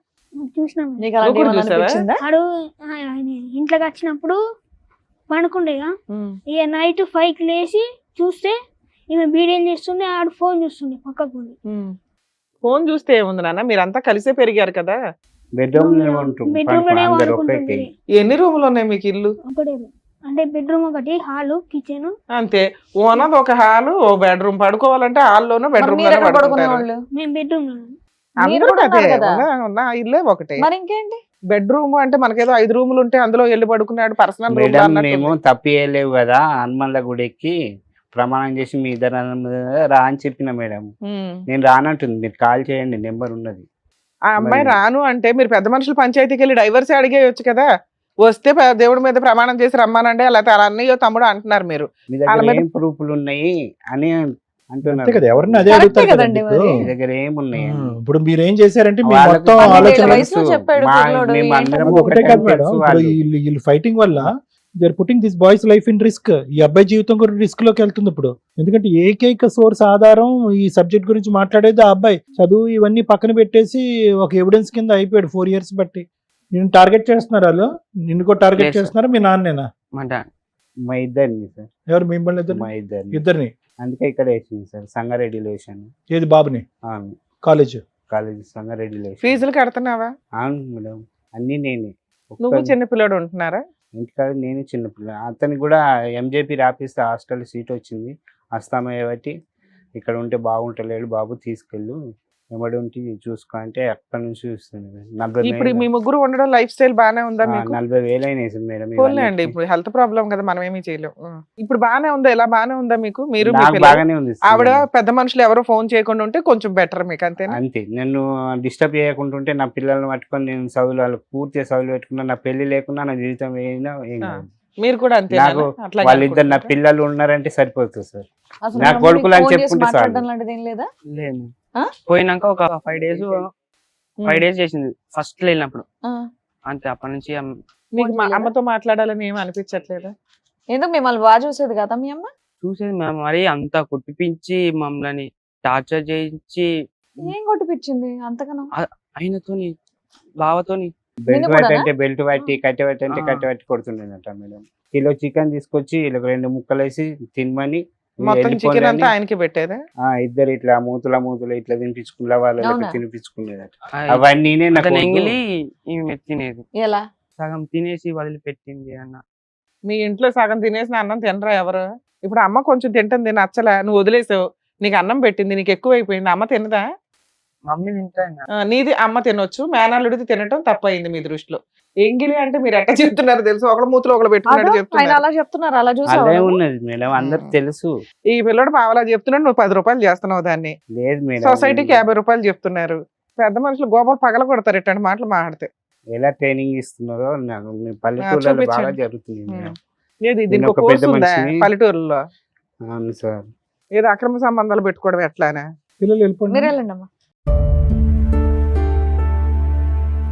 చూసినాం. నీకు అలాంటి నువ్వు కూడా ఏమన్నా చూసావా? అనిపించిందా? ఆడు ఆయన ఇంట్లోకి వచ్చినప్పుడు పనుకుండేగా, ఇక నైట్ 5కి లేచి చూస్తే ఈమె బీడీలు చేస్తుండే, ఆడు ఫోన్ చూస్తుండే పక్కకు ఉండి. ఫోన్ చూస్తే ఏముంది నాన్న, మీరంతా కలిసే పెరిగారు కదా. బెడ్రూమ్ బెడ్రూమ్ లోనే అందరు వాడుకుంటుంది. ఒకే ఎన్ని రూములు ఉన్నాయి మీకు ఇల్లు? ఒకటే room. అంటే బెడ్రూమ్ ఒకటి, హాలు, కిచెన్. అంతే. ఓనది ఒక హాలు, ఓ బెడ్రూమ్. పడుకోవాలంటే హాల్లోనూ మరి బెడ్రూమ్ మీరు లోనే ఎక్కడ పడుకుంటారు. పడుకునేవాళ్ళు? మేము బెడ్రూమ్ లో. మీరు అందరూ కూడా అదే ఉన్నారు కదా. ఉన్న ఇల్లే ఒకటే. మరి ఇంకేంటి? బెడ్రూమ్ అంటే మనకేదో 5 రూములు ఉంటే అందులో వెళ్ళి పడుకున్నాడు పర్సనల్ రూమ్ మేడం మేము తప్పియలేవు కదా, హనుమన్ల గుడికి ప్రమాణం చేసి మీ ఇద్దరు రా అని చెప్పిన మేడం. నేను రానంటుంది, మీరు కాల్ చేయండి, నెంబర్ ఉన్నది. ఆ అమ్మాయి మరి- రాను అంటే మీరు పెద్ద మనుషులు పంచాయతీకి వెళ్ళి డైవర్స్ అడిగేయొచ్చు కదా. వస్తే దేవుడి మీద ప్రమాణం చేసి రమ్మానండి, లేకపోతే అలా అన్నయ్యో తమ్ముడు అంటున్నారు మీరు. మీ వాళ్ళ దగ్గర మీద- ఏం ప్రూఫ్లు ఉన్నాయి అని అంతే అంటున్నారు. కదా, ఎవరిని అదే కరెక్టే అడుగుతారు కదండి కదండి ఇప్పుడు. మరి. మీ దగ్గర ఏమున్నాయి అని. ఇప్పుడు మీరు ఏం చేశారంటే మీ వాళ్ళకి మొత్తం 12 ఆలోచన ఏళ్ల వయసులో చెప్పాడు పిల్లోడు, మేము ఏంటో అందరం ఒకటే ఒకటే కాదు మేడం. తెలుసు ఇప్పుడు వాళ్ళు. వీళ్ళు ఫైటింగ్ వల్ల they are putting this boys life in risk. ఈ అబ్బాయి జీవితం కూడా రిస్క్ లోకి వెళ్తుంది ఇప్పుడు. ఎందుకంటే ఏకైక సోర్స్ ఆధారం ఈ సబ్జెక్ట్ గురించి మాట్లాడేది ఆ అబ్బాయి. చదువు ఇవన్నీ పక్కన పెట్టేసి ఒక ఎవిడెన్స్ కింద అయిపోయాడు 4 years బట్టి. నిన్ను టార్గెట్ చేస్తున్నారు వాళ్ళు, నిన్ను కూడా టార్గెట్ Yes, sir. చేస్తున్నారా మీ నాన్నేనా? మా డాడ్ మా ఇద్దరిని సార్, ఎవరు మిమ్మల్ని ఇద్దరు? మా ఇద్దరిని. ఇద్దరిని. అందుకే ఇక్కడ వేసింది సార్, సంగారెడ్డిలో వేసాను. ఏది బాబుని? కాలేజ్. కాలేజ్ సంగారెడ్డిలో వేసాను. ఫీజులు కడుతున్నావా? అవును మేడం, అన్ని నేనే. నువ్వు చిన్న పిల్లడు ఉంటున్నారా? ఇంటికాడ నేను చిన్నపిల్ల. అతనికి కూడా ఎంజేపీ రాపిస్తే హాస్టల్ సీట్ వచ్చింది, వస్తామయ్య బట్టి ఇక్కడ ఉంటే బాగుంటలేడు బాబు, తీసుకెళ్ళు ఎవడు ఉంటే చూసుకో అంటే అక్కడి నుంచి చూస్తుంది. ఇప్పుడు మీ ముగ్గురు ఉండడం లైఫ్ స్టైల్ బానే ఉందా మీకు? 40,000 అయినాయి సార్ మేడం. పోన్లే అండి, ఇప్పుడు హెల్త్ ప్రాబ్లం కదా, మనం ఏమీ చేయలేం. ఇప్పుడు బానే ఉందా? ఎలా బానే ఉందా మీకు? మీరు మీ నాకు పిల్లలు? బాగానే ఉంది సార్. ఆవిడ పెద్ద మనుషులు ఎవరో ఫోన్ చేయకుండా ఉంటే కొంచెం బెటర్ మీకు, అంతేనా? అంతే, నన్ను డిస్టర్బ్ చేయకుండా ఉంటే నా పిల్లల్ని పట్టుకొని నేను చదువులు వాళ్ళు పూర్తిగా చదువులు పెట్టుకున్నా, నా పెళ్లి లేకుండా నా జీవితం ఏం కాదు. మీరు కూడా అంతే? నాకు వాళ్ళిద్దరు నా పిల్లలు ఉన్నారంటే సరిపోతుంది సార్. అసలు నా మీ కొడుకులు అని ఫోన్ చేసి చెప్పుకుంటే చాలు. మాట్లాడడం లాంటిది ఏం లేదా? లేదు. ఆ? పోయినాక ఒక 5 days చేసింది ఫస్ట్ వెళ్ళినప్పుడు, ఆ. అంతే. అప్పటి నుంచి మీకు ఫోన్ చేయలేదా? అమ్మతో మాట్లాడాలని ఏమి అనిపించట్లేదా? ఎందుకు మిమ్మల్ని బాగా చూసేది కదా మీ అమ్మ? చూసేది మేము మరి అంతా కొట్టిపించి మమ్మల్ని టార్చర్ చేయించి ఏం కొట్టిపించింది అంతగానో? ఆయనతోని బావతోని బెల్ట్ నిన్ను వైట్ కూడానా? అంటే బెల్ట్ పట్టి, కట్టె పట్టి అంటే ఆ. కట్టె పట్టి కొడుతుండేనట మేడం. కిలో చికెన్ తీసుకొచ్చి వీళ్ళకి 2 ముక్కలు వేసి తినమని మొత్తం చికెన్ వెళ్ళిపోలేని, అంతా ఆయనకి పెట్టేదా? ఇద్దరు ఇట్లా మూతుల ఇట్లా తినిపించుకున్న వాళ్ళకి అవునా? తినిపించుకునేదట. అవన్నీ నా అతను కొడుకు. ఎంగిలి ఈమె తినేది, ఎలా? సగం తినేసి వదిలిపెట్టింది అన్న. మీ ఇంట్లో సగం తినేసిన అన్నం తినరా ఎవరు? ఇప్పుడు అమ్మ కొంచెం తింటుంది నచ్చలే, నువ్వు వదిలేసావు, నీకు అన్నం పెట్టింది, నీకు ఎక్కువ అయిపోయింది, అమ్మ తినదా? మమ్మీ తింటా. నీది అమ్మ తినొచ్చు, మేనల్లుడిది తినటం తప్పయింది మీ దృష్టిలో. ఎంగిలి అంటే మీరు ఎట్లా చెప్తున్నారు తెలుసు, ఒకళ్ళ మూతులు ఒకళ్ళు పెట్టుకున్నట్టు ఆయన చెప్తున్నారు. అలా చెప్తున్నారు, అలా అదే చూసావు ఉన్నది మేడం, అందరికి తెలుసు. ఈ పిల్లడు పావలా చెప్తున్నాడు, నువ్వు 10 రూపాయలు చేస్తున్నావు దాన్ని. లేదు మేడం, సొసైటీకి 50 రూపాయలు చెప్తున్నారు. పెద్ద మనుషులు గోపాలు పగల కొడతారు ఇట్లాంటి మాటలు మాట్లాడితే. ఎలా ట్రైనింగ్ ఇస్తున్నారో నాకు మీ పల్లెటూళ్ళలో బాగా చూపించండి. జరుగుతుంది మేడం. ఏది నేను దీనికి ఒక కోర్సు పెద్ద ఉందా మనిషిని. పల్లెటూరులో? అవును సార్. ఏదో అక్రమ సంబంధాలు పెట్టుకోవడం ఎట్లానే? పిల్లలు వెళ్ళిపోండి. మీరు వెళ్ళండి అమ్మా.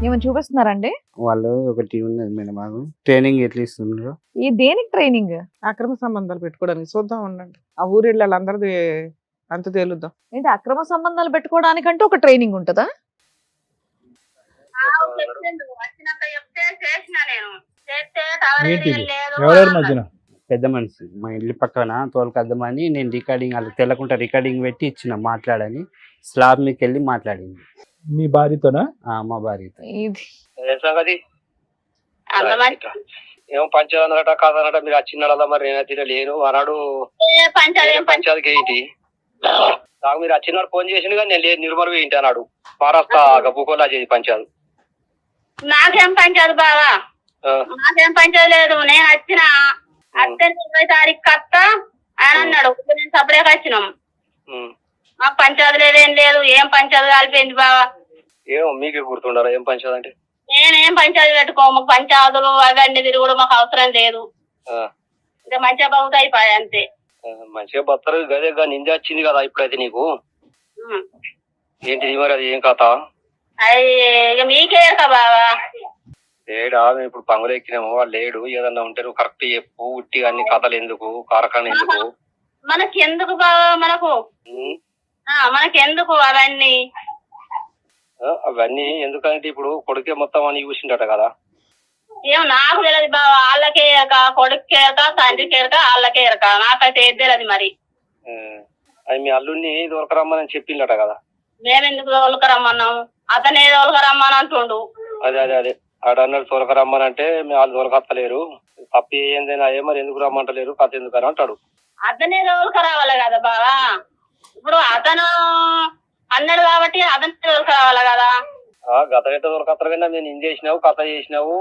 ఏమైనా చూపిస్తున్నారండి? వాళ్ళు ఒకటి ఉన్నది మేడం, మాకు ట్రైనింగ్ ఎట్లా ఇస్తున్నారు. ఈ దేనికి ట్రైనింగ్? అక్రమ సంబంధాలు పెట్టుకోవడానికి. చూద్దాం ఉండండి, ఆ ఊరిళ్ళ వాళ్ళందరిది అంత తేలుద్దాం. ఏంటి అక్రమ సంబంధాలు పెట్టుకోవడానికంటే ఒక ట్రైనింగ్ ఉంటుందా? వచ్చినాక చెప్తే చేసిన నేను చేస్తే టవర్ ఏంటి ఇది? లేదు ఎవరెవరి మధ్యన? పెద్ద మనిషి మా ఇల్లు పక్కన తోలుకద్దామని నేను రికార్డింగ్ వాళ్ళకి తెల్లకుండా రికార్డింగ్ పెట్టి ఇచ్చిన మాట్లాడని. స్లాబ్ మీకు వెళ్ళి మాట్లాడింది మీ భార్యతోనా? మా భార్యతో. ఇది సంగతి అందమంది ఏమో పంచాయతీ కాదనట, మీరు వచ్చినాడా? మరి నేనైతే లేను అన్నాడు. పంచాయతీ పంచాయతీకి ఏంటి నాకు మీరు వచ్చినాడు ఫోన్ చేసిండు కానీ నేను లేదు, నిర్మల్ ఏంటి అన్నాడు. మహారాష్ట్ర గబ్బుకోలా చేసి పంచాయతీ. నాకేం పంచాయతీ బావా, నాకేం పంచాయతీ లేదు. నేను వచ్చిన అత్తే 20 తారీఖు కత్త అని అన్నాడు. నేను సపరేట్ వచ్చినాం, మాకు పంచాయతీ లేదేం లేదు. ఏం పంచాయతీ కలిపింది బావా? ఏమో మీకే గుర్తుండాలా ఏం పంచాయతీ అంటే? నేనేం పంచాయతీ పెట్టుకో, మాకు పంచాయతీలు అవన్నీ తిరుగుడు మాకు అవసరం లేదు. ఇంకా మంచిగా బాగుతా అయిపోయాయి అంతే. మంచిగా బత్తరు గదే నింద వచ్చింది కదా ఇప్పుడైతే నీకు. ఏంటిది మరి అది ఏం కథ? అది ఇక మీకే కదా బావా. లేడా మేము ఇప్పుడు పంగులు ఎక్కినాము, వాడు లేడు. ఏదన్నా ఉంటే నువ్వు కరెక్ట్ చెప్పు. ఉట్టి అన్ని కథలు ఎందుకు, కారకాన్ని ఎందుకు? మనకెందుకు బావా, మనకెందుకు అవన్నీ? అవన్నీ ఎందుకంటే ఇప్పుడు కొడుకే మొత్తం అని చూసిండట కదా. ఏం నాకు తెలియదు బావా, వాళ్ళకే ఎరక, కొడుకు ఎరక, తండ్రికి ఎరక, వాళ్ళకే ఎరక, నాకైతే ఏది తెలియదు. మరి అది మీ అల్లుడిని దొరకరమ్మని చెప్పిండట కదా. మేమెందుకు తోలుకరమ్మన్నాము, అతనే తోలుకరమ్మని అంటుండు. అదే అదే అదే ఆడ అన్నాడు తోలకరమ్మని అంటే వాళ్ళు దొరకత్తలేరు, తప్పి ఏందైనా అయ్యే మరి ఎందుకు రమ్మంటలేరు, కథ ఎందుకు అని అంటాడు. అతనే తోలుకరావాలి కదా బావా. ఇప్పుడు అతను అన్నాడు కాబట్టి అతనే తోలుకరావాలి కదా. గత గట్ట దొరకత్తరు కానీ నేను ఇన్ చేసినావు కథ చేసినావు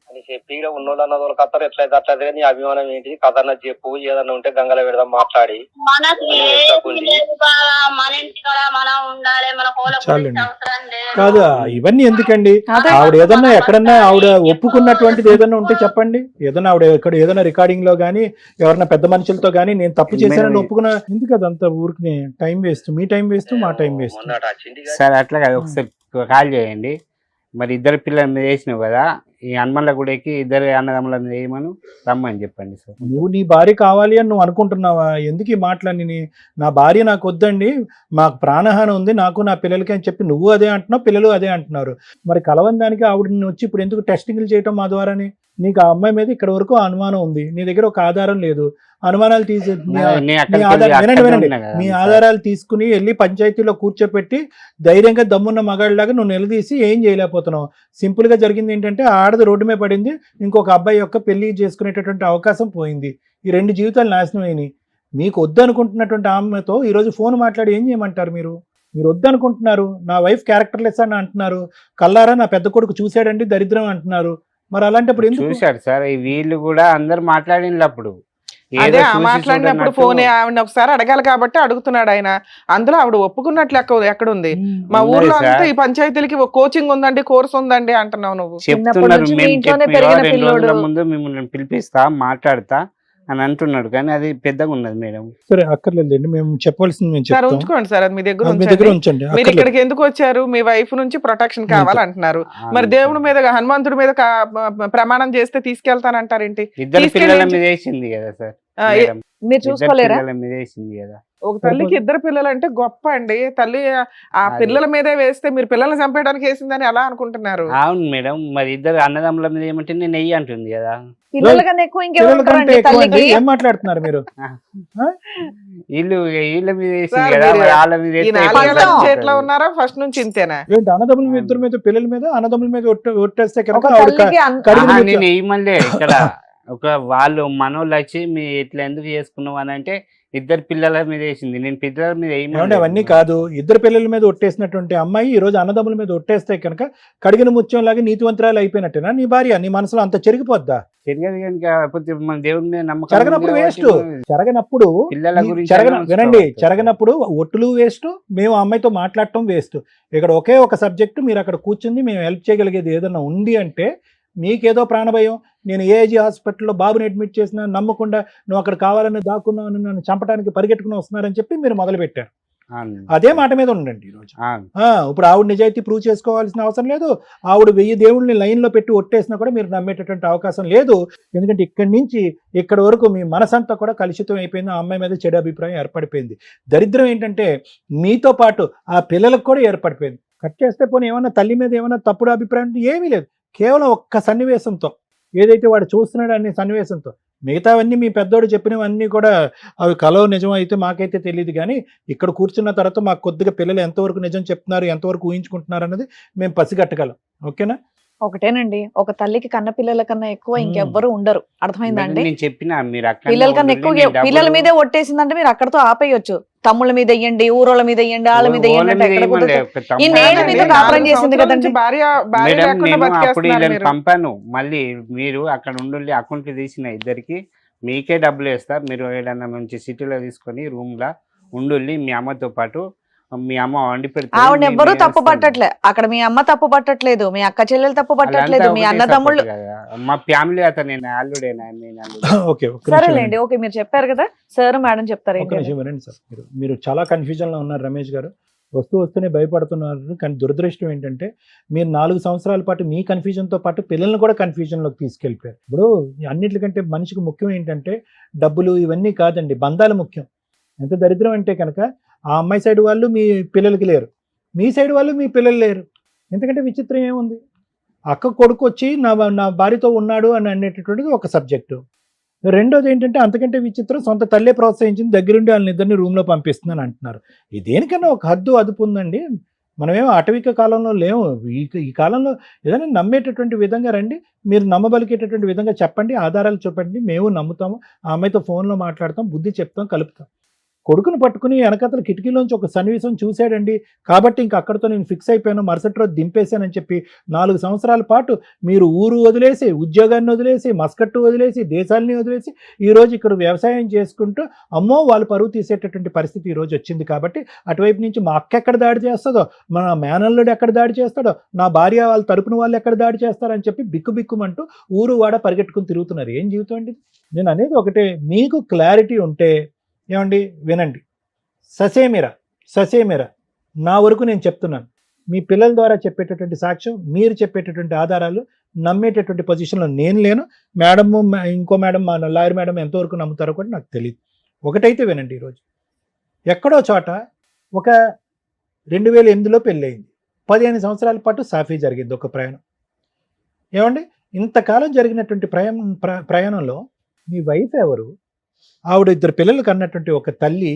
అని చెప్పి ఉన్నోళ్ళు అన్న దొరకత్తరు. ఎట్లయితే అట్లయితే నీ అభిమానం ఏంటి, కథ అన్న చెప్పు. ఏదన్నా ఉంటే గంగలో పెడదాం మాట్లాడి. మనకి ఏది లేదు బావా, మన ఇంటి కూడా మనం ఉండాలి, మన కోళ్ళ చాలండి. అవసరం లేదు. కాదా ఇవన్నీ ఎందుకండి? ఆవిడ ఏదన్నా ఎక్కడన్నా ఆవిడ ఒప్పుకున్నటువంటిది ఏదన్నా ఉంటే చెప్పండి. ఏదన్నా ఆవిడ ఎక్కడ ఏదైనా రికార్డింగ్ లో గానీ ఎవరన్నా పెద్ద మనుషులతో గానీ నేను తప్పు చేశానని ఒప్పుకున్నా. ఎందుకు అదంతా ఊరికి టైం వేస్ట్, మీ టైం వేస్ట్, మా టైం వేస్ట్. మొన్నట వచ్చింది సార్ అట్లా కాదు, ఒకసారి కాల్ చేయండి. మరి ఇద్దరు పిల్లల మీద వేసినావు కదా, ఈ హనుమన్ల గుడికి ఇద్దరు అన్నదమ్ముల మీద వేయమని రమ్మని చెప్పండి సార్. నువ్వు నీ భార్య కావాలి అని నువ్వు అనుకుంటున్నావా? ఎందుకు ఈ మాటలన్నీ? నా భార్య నాకు వద్దండి, మాకు ప్రాణహాని ఉంది నాకు నా పిల్లలకి అని చెప్పి నువ్వు అదే అంటున్నావు, పిల్లలు అదే అంటున్నారు. మరి కలవని దానికి ఆవిడని వచ్చి ఇప్పుడు ఎందుకు టెస్టింగ్లు చేయటం మా ద్వారాని? నీకు ఆ అమ్మాయి మీద ఇక్కడ వరకు అనుమానం ఉంది, నీ దగ్గర ఒక ఆధారం లేదు. అనుమానాలు తీసి మీ ఆధారాలు తీసుకుని వెళ్ళి పంచాయతీలో కూర్చోపెట్టి ధైర్యంగా దమ్మున్న మగాళ్ళలాగా నువ్వు నిలదీసి ఏం చేయలేకపోతున్నావు. సింపుల్ గా జరిగింది ఏంటంటే ఆడది రోడ్డు మీద పడింది, ఇంకొక అబ్బాయి యొక్క పెళ్లి చేసుకునేటటువంటి అవకాశం పోయింది. ఈ 2 జీవితాలు నాశనం అయినాయి. మీకు వద్దనుకుంటున్నటువంటి ఆమెతో ఈరోజు ఫోన్ మాట్లాడి ఏం చేయమంటారు? మీరు వద్దనుకుంటున్నారు. నా వైఫ్ క్యారెక్టర్లెస్ అని అంటున్నారు. కల్లారా నా పెద్ద కొడుకు చూశాడండి దరిద్రం అంటున్నారు. మరి అలాంటప్పుడు ఎందుకు? చూశాడు సార్, వీళ్ళు కూడా అందరు మాట్లాడిండ్రు అప్పుడు. అదే మాట్లాడినప్పుడు ఫోనే ఆవిడ ఒకసారి అడగాలి కాబట్టి అడుగుతున్నాడు ఆయన. అందులో ఆవిడ ఒప్పుకున్నట్లు ఎక్కడుంది? మా ఊర్లో అంతా ఈ పంచాయతీలకి కోచింగ్ ఉందండి, కోర్స్ ఉందండి అంటున్నావు నువ్వు. చెప్తున్నారు. ముందు మిమ్మల్ని పిలిపిస్తా మాట్లాడతా అని అంటున్నాడు, కానీ అది పెద్దగా ఉన్నది మేడం. సరే అక్కర్లేదండి, మేము చెప్పవలసింది మేము సార్ చెప్తాం. ఉంచుకోండి సార్, అది మీ దగ్గర అది మీ దగ్గర ఉంచండి. మీరు ఇక్కడికి ఎందుకు వచ్చారు? మీ వైఫ్ నుంచి ప్రొటెక్షన్ కావాలంటున్నారు. మరి దేవుడి మీద హనుమంతుడి మీద ప్రమాణం చేస్తే తీసుకెళ్తానంటారేంటి? ఇద్దరు పిల్లల మీద వేసింది కదా సార్ మేడం. మీరు చూసుకోలేరా? పిల్లల మీద వేసింది కదా. ఒక తల్లికి 2 పిల్లలు అంటే గొప్ప అండి. తల్లి ఆ పిల్లల మీదే వేస్తే మీరు పిల్లల్ని చంపేయడానికి వేసిందని ఎలా అనుకుంటున్నారు? అవును మేడం, మరి ఇద్దరు అన్నదమ్ముల మీద ఏమంటే నేను వెయ్యి అంటుంది కదా. పిల్లలకన్నా ఎక్కువ పిల్లల కంటే ఇంకెవరు ఎక్కువ అంటే తల్లికి? ఏం మాట్లాడుతున్నారు మీరు? వీళ్ళ మీద వేసింది సార్, కదా, మీరు మరి వాళ్ళ మీద ఈ వేస్తే 4 ఏళ్ల నుంచి ఎట్లా ఎట్లా ఉన్నారా? ఫస్ట్ నుంచి ఇంతేనా? ఏంటి అన్నదమ్ముల మీద ఇద్దరి మీద పిల్లల మీద అన్నదమ్ముల మీద ఒట్టేస్తే ఒక కనుక ఆవిడ తల్లికి కడిగిన నేను వేయమలే ఇక్కడ ఒక వాళ్ళు మనోళ్ళు వచ్చి మీ ఇట్లా ఎందుకు చేసుకున్నావు అని అంటే ఇద్దరు పిల్లల మీద వేసింది. నేను పిల్లల మీద ఏమంటే అవన్నీ కాదు, ఇద్దరు పిల్లల మీద ఒట్టేసినటువంటి అమ్మాయి ఈ రోజు అన్నదమ్ముల మీద ఒట్టేస్తే కనుక కడిగిన ముత్యం లాగా నీతివంతురాలు అయిపోయినట్టేనా నీ భార్య? నీ మనసులో అంత చెరిగిపోద్దా? తిరగదు కనుక కాకపోతే మన దేవుడి మీద నమ్మకం చెరగనప్పుడు ఉంది వేస్ట్. కాబట్టి చెరగనప్పుడు పిల్లల గురించి వినండి, ఆలోచించుకోవాలి. చెరగనప్పుడు ఒట్టులు వేస్ట్, మేము ఆ అమ్మాయితో మాట్లాడటం వేస్ట్. ఇక్కడ ఒకే ఒక సబ్జెక్టు, మీరు అక్కడ కూర్చుంది మేము హెల్ప్ చేయగలిగేది ఏదైనా ఉంది అంటే మీకేదో ప్రాణభయం. నేను ఏజీ హాస్పిటల్లో బాబుని అడ్మిట్ చేసినా నమ్మకుండా నువ్వు అక్కడ కావాలని దాక్కున్నావు, నన్ను చంపడానికి పరిగెట్టుకుని వస్తున్నారని చెప్పి మీరు మొదలు పెట్టారు. అవును. అదే మాట మీద ఉండండి ఈరోజు. అవును. ఇప్పుడు ఆవిడ నిజాయితీ ప్రూవ్ చేసుకోవాల్సిన అవసరం లేదు. ఆవిడ 1000 దేవుళ్ళని లైన్లో పెట్టి ఒట్టేసినా కూడా మీరు నమ్మేటటువంటి అవకాశం లేదు. ఎందుకంటే ఇక్కడి నుంచి ఇక్కడి వరకు మీ మనసంతా కూడా కలుషితం అయిపోయింది. ఆ అమ్మాయి మీద చెడు అభిప్రాయం ఏర్పడిపోయింది. దరిద్రం ఏంటంటే మీతో పాటు ఆ పిల్లలకు కూడా ఏర్పడిపోయింది. కట్ చేస్తే పోనీ ఏమన్నా తల్లి మీద ఏమన్నా తప్పుడు అభిప్రాయం అంటే ఏమీ లేదు. కేవలం ఒక్క సన్నివేశంతో, ఏదైతే వాడు చూస్తున్నాడు అనే సన్నివేశంతో, మిగతావన్నీ మీ పెద్దోడు చెప్పినవన్నీ కూడా అవి కలో నిజం అయితే మాకైతే తెలియదు. కానీ ఇక్కడ కూర్చున్న తర్వాత మాకు కొద్దిగా పిల్లలు ఎంతవరకు నిజం చెప్తున్నారు, ఎంతవరకు ఊహించుకుంటున్నారు అన్నది మేము పసిగట్టగలం. ఓకేనా? ఒకటేనండి, ఒక తల్లికి కన్న పిల్లల కన్నా ఎక్కువ ఇంకెవ్వరు ఉండరు. అర్థమైందండి? నేను చెప్పిన మీరు అక్కడ పిల్లల కన్నా ఎక్కువ పిల్లల మీదే ఒట్టేసిందంటే మీరు అక్కడతో ఆపేయొచ్చు. తమ్ముళ్ళ మీద వెయ్యండి, ఊరోళ్ళ మీద వెయ్యండి, వాళ్ళ మీద వెయ్యండి అంటే ఎక్కడ కుదురుతుంది? ఈ నేను మీతో కాపురం చేసింది కదండి. భార్య మేడం లేకుండా నేను అప్పుడు బతికేస్తున్నారు వీళ్ళని మీరు. పంపాను. మళ్ళీ మీరు అక్కడ ఉండి అకౌంట్లు తీసిన ఇద్దరికి మీకే డబ్బులు వేస్తా, మీరు ఏదైనా మంచి సిటీలో తీసుకొని రూమ్ లా ఉండి మీ అమ్మతో పాటు మీ అమ్మ వండి పెడితే ఆవిడ ఎవ్వరూ తప్పు పట్టట్లే. అక్కడ మీ అమ్మ తప్పు పట్టట్లేదు, మీ అక్క చెల్లెలు తప్పు పట్టట్లేదు, మీ అన్నదమ్ముళ్ళు. మా ఫ్యామిలీ అతను నేను అల్లుడే. ఓకే, సరేలేండి, ఓకే మీరు చెప్పారు కదా సార్, మేడం చెప్తారు ఒక్క నిమిషం వినండి సార్. మీరు చాలా కన్ఫ్యూజన్లో ఉన్నారు రమేష్ గారు. వస్తూనే భయపడుతున్నారు. కానీ దురదృష్టం ఏంటంటే మీరు 4 సంవత్సరాల పాటు మీ కన్ఫ్యూజన్తో పాటు పిల్లల్ని కూడా కన్ఫ్యూజన్లోకి తీసుకెళ్ళిపోయారు. ఇప్పుడు అన్నిటికంటే మనిషికి ముఖ్యం ఏంటంటే డబ్బులు ఇవన్నీ కాదండి, బంధాలు ముఖ్యం. ఎంత దరిద్రం అంటే కనుక ఆ అమ్మాయి సైడ్ వాళ్ళు మీ పిల్లలకి లేరు, మీ సైడ్ వాళ్ళు మీ పిల్లలు లేరు. ఎందుకంటే విచిత్రం ఏముంది? అక్క కొడుకు వచ్చి నా భార్యతో ఉన్నాడు అని అనేటటువంటిది ఒక సబ్జెక్టు. రెండోది ఏంటంటే అంతకంటే విచిత్రం, సొంత తల్లే ప్రోత్సహించింది, దగ్గరుండి వాళ్ళనిద్దరిని రూమ్లో పంపిస్తుందని అంటున్నారు. దేనికన్నా ఒక హద్దు అదుపు ఉందండి. మనమేమో అటవిక కాలంలో లేవు. ఈ కాలంలో ఏదైనా నమ్మేటటువంటి విధంగా రండి, మీరు నమ్మబలికేటటువంటి విధంగా చెప్పండి, ఆధారాలు చూపండి, మేము నమ్ముతాము. ఆ అమ్మాయితో ఫోన్లో మాట్లాడతాం, బుద్ధి చెప్తాం, కలుపుతాం. కొడుకును పట్టుకుని వెనకతల కిటికీలోంచి ఒక సన్నివేశం చూశాడండి కాబట్టి ఇంక అక్కడితో నేను ఫిక్స్ అయిపోయాను, మరుసటి రోజు దింపేశానని చెప్పి 4 సంవత్సరాల పాటు మీరు ఊరు వదిలేసి, ఉద్యోగాన్ని వదిలేసి, మస్కట్టు వదిలేసి, దేశాలని వదిలేసి ఈరోజు ఇక్కడ వ్యవసాయం చేసుకుంటూ అమ్మో వాళ్ళు పరువు తీసేటటువంటి పరిస్థితి ఈరోజు వచ్చింది. కాబట్టి అటువైపు నుంచి మా అక్క ఎక్కడ దాడి చేస్తుందో, మన మేనల్లుడు ఎక్కడ దాడి చేస్తాడో, నా భార్య వాళ్ళ తరపున వాళ్ళు ఎక్కడ దాడి చేస్తారని చెప్పి బిక్కుబిక్కుమంటూ ఊరు వాడ పరిగెట్టుకుని తిరుగుతున్నారు. ఏం జీవితం అండి? నేను అనేది ఒకటే, మీకు క్లారిటీ ఉంటే ఏమండి వినండి. ససేమిరా నా వరకు నేను చెప్తున్నాను. మీ పిల్లల ద్వారా చెప్పేటటువంటి సాక్ష్యం, మీరు చెప్పేటటువంటి ఆధారాలు నమ్మేటటువంటి పొజిషన్లో నేను లేను. మేడము ఇంకో మేడం, మా లాయర్ మేడం ఎంతవరకు నమ్ముతారో కూడా నాకు తెలియదు. ఒకటైతే వినండి, ఈరోజు ఎక్కడో చోట ఒక 2008లో పెళ్ళయింది, 15 సంవత్సరాల పాటు సాఫీ జరిగింది ఒక ప్రయాణం. ఏమండి ఇంతకాలం జరిగినటువంటి ప్రయాణంలో మీ వైఫ్ ఎవరు, ఆవిడ 2 పిల్లలకు అన్నటువంటి ఒక తల్లి,